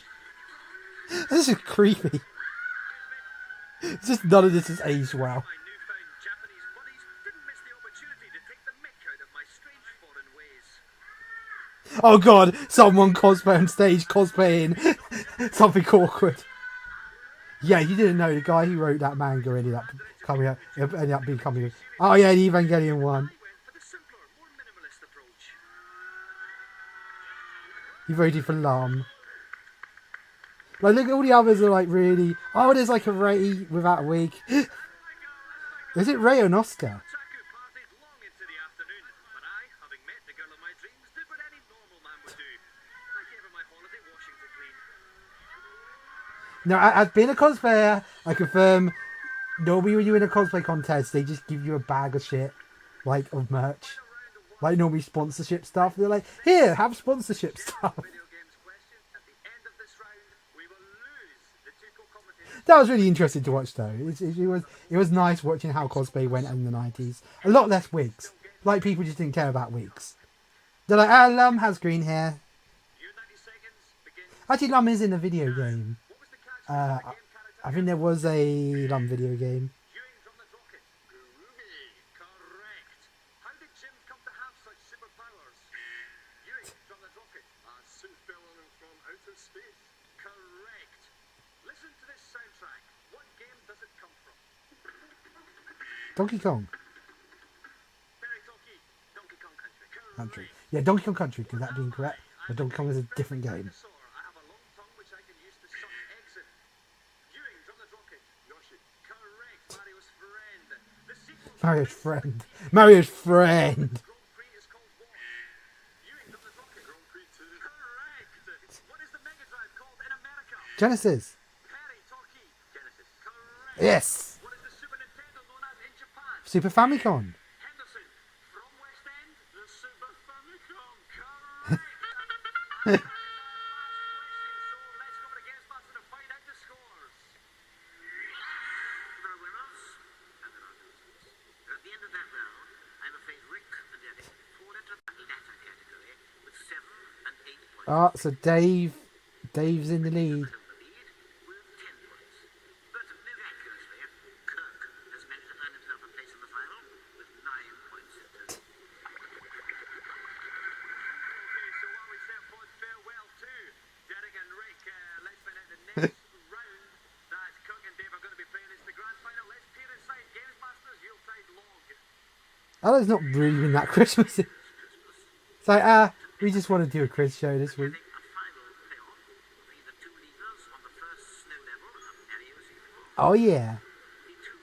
Speaker 1: This is creepy. It's just none of this is aged well.
Speaker 6: My newfound Japanese buddies didn't miss the opportunity to take the mick out of my strange foreign ways.
Speaker 1: Oh god, someone cosplay on stage cosplaying something awkward. Yeah, you didn't know the guy who wrote that manga ended up becoming. Oh yeah, the Evangelion one.
Speaker 6: I went for the simpler, more minimalist approach.
Speaker 1: He voted for Lam. Like, look at all the others are like really. Oh, there's like a Ray without a wig. Is it Ray or Oscar?
Speaker 6: Otaku partied long into the afternoon, but I, having met the girl of my dreams, did what any normal man would do. I gave her my holiday washing to clean.
Speaker 1: No, as being a cosplayer, I confirm. Normally, when you win a cosplay contest, they just give you a bag of shit, like of merch, like normally sponsorship stuff. They're like, here, have sponsorship stuff.
Speaker 6: Video games question. At the end of this round, we will lose the 2 co-commentators.
Speaker 1: That was really interesting to watch, though. It was nice watching how cosplay went in the 90s. A lot less wigs. Like, people just didn't care about wigs. They're like, Lum has green hair.
Speaker 6: Your 90 seconds begins.
Speaker 1: Actually, Lum is in a video game.
Speaker 6: What was the catch? The game character
Speaker 1: I think there was a Lum video game.
Speaker 6: Viewing from the rocket. Groovy. Correct. How did Jim come to have such superpowers? Viewing from the rocket. A suit fell on him from outer space. Correct. Listen to this soundtrack. What game does it come from?
Speaker 1: Donkey Kong
Speaker 6: Very talky. Donkey Kong Country.
Speaker 1: Country. Yeah, Donkey Kong Country, because that'd be incorrect. But Donkey Kong is a different game.
Speaker 6: Dinosaur. I have a long tongue which I can use to suck eggs in. Viewing from the rocket. Yoshi. Correct. Mario's friend. The sequel to
Speaker 1: Mario's friend. Mario's friend.
Speaker 6: Grand Prix is called what? You ain't done the talking. Grand Prix 2. Correct. What is the Mega Drive called in America?
Speaker 1: Genesis.
Speaker 6: Perry, Torquay. Genesis. Correct.
Speaker 1: Yes.
Speaker 6: What is the Super Nintendo known as in Japan?
Speaker 1: Super Famicom.
Speaker 6: Henderson. From West End, the Super Famicom. Correct. Last question. So let's go to the guest master to find out the scores.
Speaker 3: There are winners and there are losers. At the end of that round, I'm afraid Rick and Eric fall into that latter category with 7 and 8 points.
Speaker 1: Ah, so Dave's in the lead.
Speaker 3: Held the lead with 10 points. But miraculously, Kirk has managed to earn himself a place in the final with 9 points in total.
Speaker 6: Okay, so while we say a fond farewell to Derek and Rick, let's find out the next round that Kirk and Dave are going to be playing. It's the grand final. Let's peer inside Games Masters Yuletide log.
Speaker 1: Oh, it's not really been that Christmas. It's like, we just want to do a quiz show this week.
Speaker 3: Having a final playoff between the two leaders on the first snow level of Mario Season 4.
Speaker 1: Oh, yeah.
Speaker 3: The two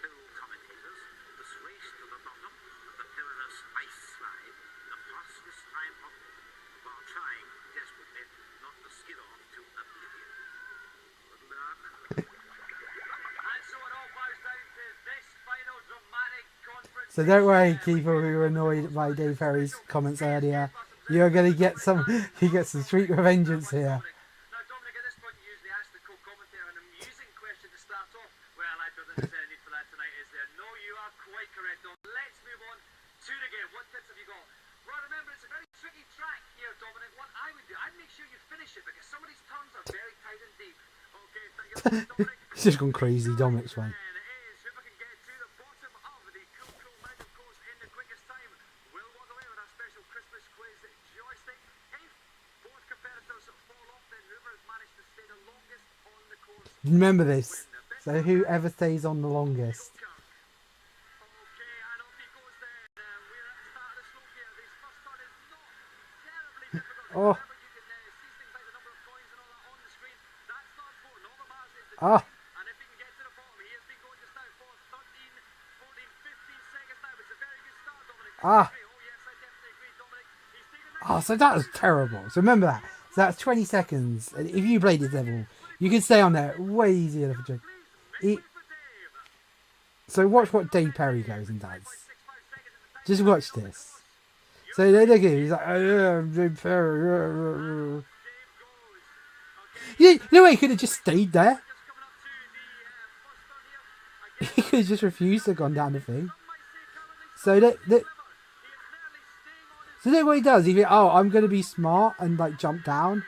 Speaker 3: co-commentators, this race to the bottom of the perilous ice slide, the fastest time of all, while trying desperately not to skid off to oblivion. Good luck.
Speaker 6: And so it all boils down to this final dramatic conference.
Speaker 1: So don't worry, people who were annoyed by Dave Perry's comments earlier. You're going to get some, you get some sweet revengeance here.
Speaker 6: Now, Dominic, at this point, you usually ask the co-commentator an amusing question to start off. Well, I don't think there's any need for that tonight, is there? No, you are quite correct, Dom. Let's move on to the game. What tips have you got? Well, remember, it's a very tricky track here, Dominic. What I would do, I'd make sure you finish it because some of these turns are very tight and deep. Okay, thank you very much, Dominic.
Speaker 1: He's just gone crazy, Dominic's way.
Speaker 6: And it is whoever can get to the bottom of the cool mountain course in the quickest time will walk away with our special Christmas quiz joystick. If both competitors fall off, then whoever has managed to stay the longest on the course.
Speaker 1: Remember this. So whoever stays on the longest.
Speaker 6: Okay, and off he goes then. We're at the start of the slope here. This first turn is not terribly difficult.
Speaker 1: Oh.
Speaker 6: Remember, you can see things like the number of coins and all that on the screen. That's not important. All that matters is the
Speaker 1: Ah.
Speaker 6: time. And if he can get to the bottom, he has been going just now for 13, 14, 15 seconds now. It's a very good start, Dominic.
Speaker 1: Ah.
Speaker 6: Oh, yes, I definitely agree, Dominic. He's taken that.
Speaker 1: Oh, so that was terrible. So remember that. So that's 20 seconds. And if you played this level, you can stay on there way easier than for Jake. So watch what Dave Perry goes and does. Just watch this. So they look at him, he's like, oh, yeah, Dave Perry. You know, he could have just stayed there. He could have just refused to have gone down the thing. So so then what he does, he goes, oh, I'm going to be smart and like jump down.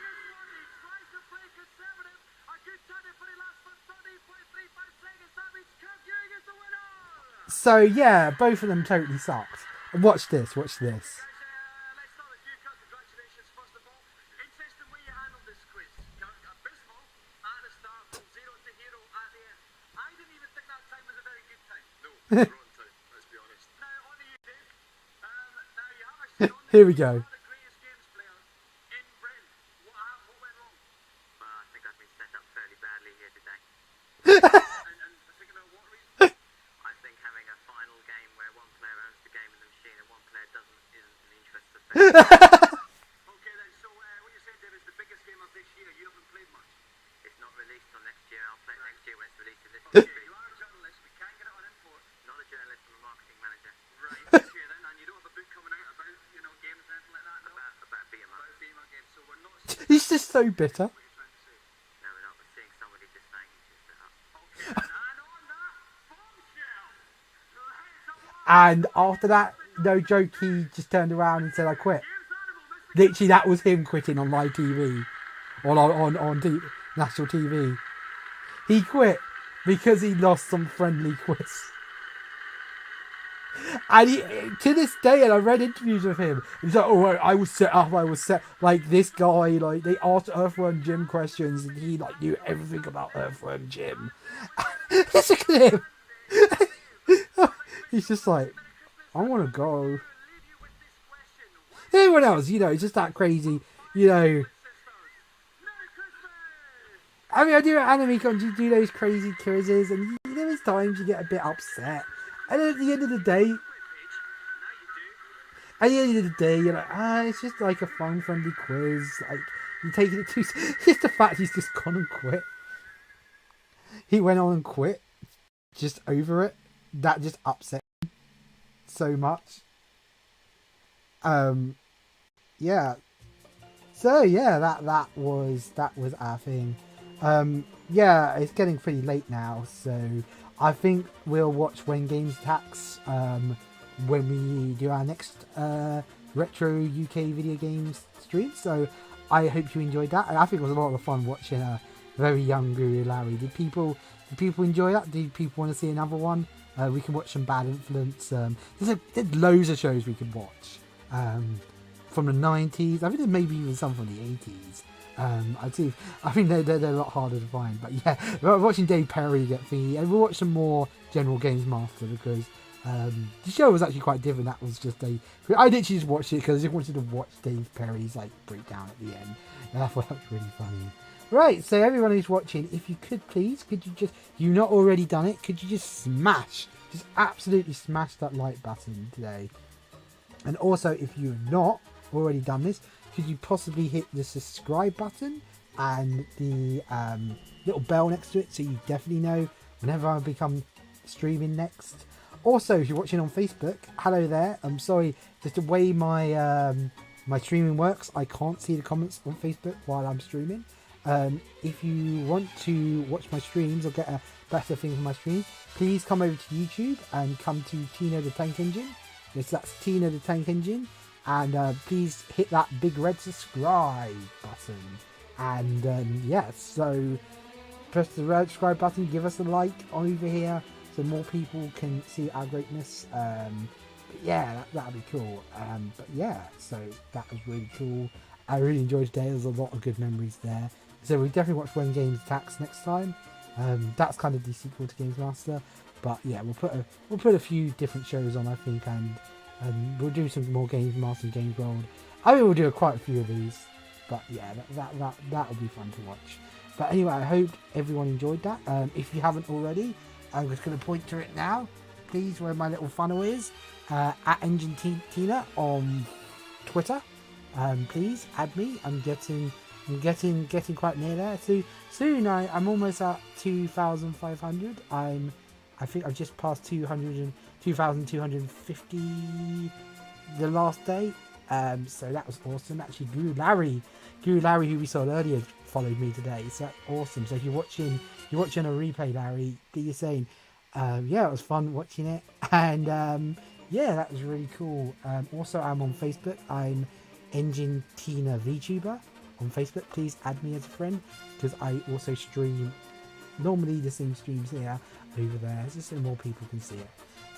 Speaker 1: So yeah, both of them totally sucked. And watch this, watch this.
Speaker 6: Let's start with you, Kirk. Congratulations, first of all. Interesting way you handled this quiz. Kirk, abysmal at the start, from 0 to hero at the end. I didn't even think that time was a very good time.
Speaker 2: No, wrong time, let's be honest.
Speaker 6: Now, on to you, Dave. Now, you have actually done
Speaker 1: Here we go.
Speaker 6: one of the greatest games players in Britain. What went wrong?
Speaker 3: Well, I think I've been set up fairly badly here today.
Speaker 6: And think about what reason?
Speaker 3: I think having a final game where one player owns the game in the machine and one player doesn't isn't in the interest of
Speaker 6: Okay, then, so what you're saying, Dave, is the biggest game of this year. You haven't played much.
Speaker 3: It's not released till next year. I'll play it next year when it's released in this
Speaker 6: Okay,
Speaker 3: country.
Speaker 6: you are a journalist. We can get it on import.
Speaker 3: Not a journalist, I'm a marketing manager.
Speaker 6: Right, okay then, and you don't have a book coming out about, games and anything like that, no?
Speaker 3: About being
Speaker 6: About BMA games, so we're not saying
Speaker 1: He's just so bitter.
Speaker 6: what you're trying to say.
Speaker 3: No, we're not. We're seeing somebody just saying he's set up.
Speaker 6: Okay, and on that bombshell, let's award
Speaker 1: And after that, no joke, he just turned around and said, I quit.
Speaker 6: Games Animal, Mr.
Speaker 1: Literally, that was him quitting on live TV. Or on national TV. He quit because he lost some friendly quiz. And he, to this day, and I read interviews with him, he's like, oh, I was set up, like, this guy, like, they asked Earthworm Jim questions, and he, like, knew everything about Earthworm Jim. Look at him! He's just like, I want to go.
Speaker 6: Leave you with this question.
Speaker 1: Everyone else, it's just that crazy,
Speaker 6: Merry Christmas!
Speaker 1: I mean, I do at Anime Con, you do those crazy quizzes, and there's times you get a bit upset. And then at the end of the day,
Speaker 6: Webpage. Now you do.
Speaker 1: at the end of the day, you're like, it's just like a fun, friendly quiz. Like, you're taking it too... Just the fact he's just gone and quit. He went on and quit. Just over it. That just upset him so much. Yeah. So, yeah, that was our thing. Yeah, it's getting pretty late now, so I think we'll watch When Games Attacks when we do our next retro UK video games stream. So I hope you enjoyed that. I think it was a lot of fun watching a very young Guru Larry. Did people enjoy that? Did people want to see another one? We can watch some Bad Influence. There's loads of shows we could watch from the 90s. I think there maybe even some from the 80s. I think they're a lot harder to find, but yeah, we're watching Dave Perry get thingy, and we'll watch some more General Games Master because the show was actually quite different. That was just I literally just watched it because I just wanted to watch Dave Perry's like breakdown at the end, and I thought that was really funny. Right, so everyone who's watching, if you could please, could you just, you've not already done it, could you just absolutely smash that like button today? And also, if you've not already done this, could you possibly hit the subscribe button and the little bell next to it so you definitely know whenever I become streaming next. Also, if you're watching on Facebook, hello there. I'm sorry, just the way my my streaming works, I can't see the comments on Facebook while I'm streaming. If you want to watch my streams or get a better thing from my stream, please come over to YouTube and come to Tina the Tank Engine. Yes, that's Tina the Tank Engine. And please hit that big red subscribe button. And yeah, so press the red subscribe button, give us a like over here so more people can see our greatness. But yeah, that'd be cool. But yeah, so that was really cool. I really enjoyed today. There's a lot of good memories there. So we definitely watch When Games Attacks next time. That's kind of the sequel to Games Master. But yeah, we'll put a few different shows on, I think, and we'll do some more Games Master and Games World. I mean, we'll do quite a few of these. But yeah, that'll be fun to watch. But anyway, I hope everyone enjoyed that. If you haven't already, I'm just going to point to it now. Please, where my little funnel is, at engineTina on Twitter. Please add me. I'm getting quite near there. So soon I'm almost at 2,500. I think I've just passed 2,250 the last day. So that was awesome. Actually, Guru Larry, who we saw earlier, followed me today. So that's awesome. So if you're watching a replay, Larry, do you saying? Yeah, it was fun watching it, and yeah, that was really cool. Also, I'm on Facebook. I'm engineTina VTuber on Facebook. Please add me as a friend because I also stream normally the same streams here over there, just so more people can see it.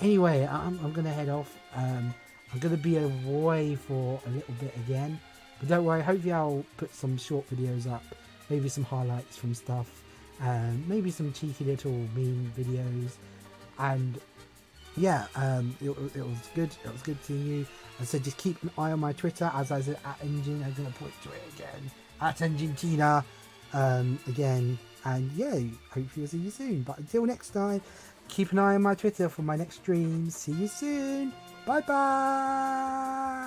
Speaker 1: Anyway, I'm gonna head off. I'm gonna be away for a little bit again, but don't worry, hopefully I'll put some short videos up, maybe some highlights from stuff, maybe some cheeky little meme videos, and yeah, it was good. It was good seeing you. And so just keep an eye on my Twitter, as I said, at Engine. I'm gonna point to it again, at engineTina again. And yeah, hopefully I'll see you soon. But until next time, keep an eye on my Twitter for my next stream. See you soon. Bye bye.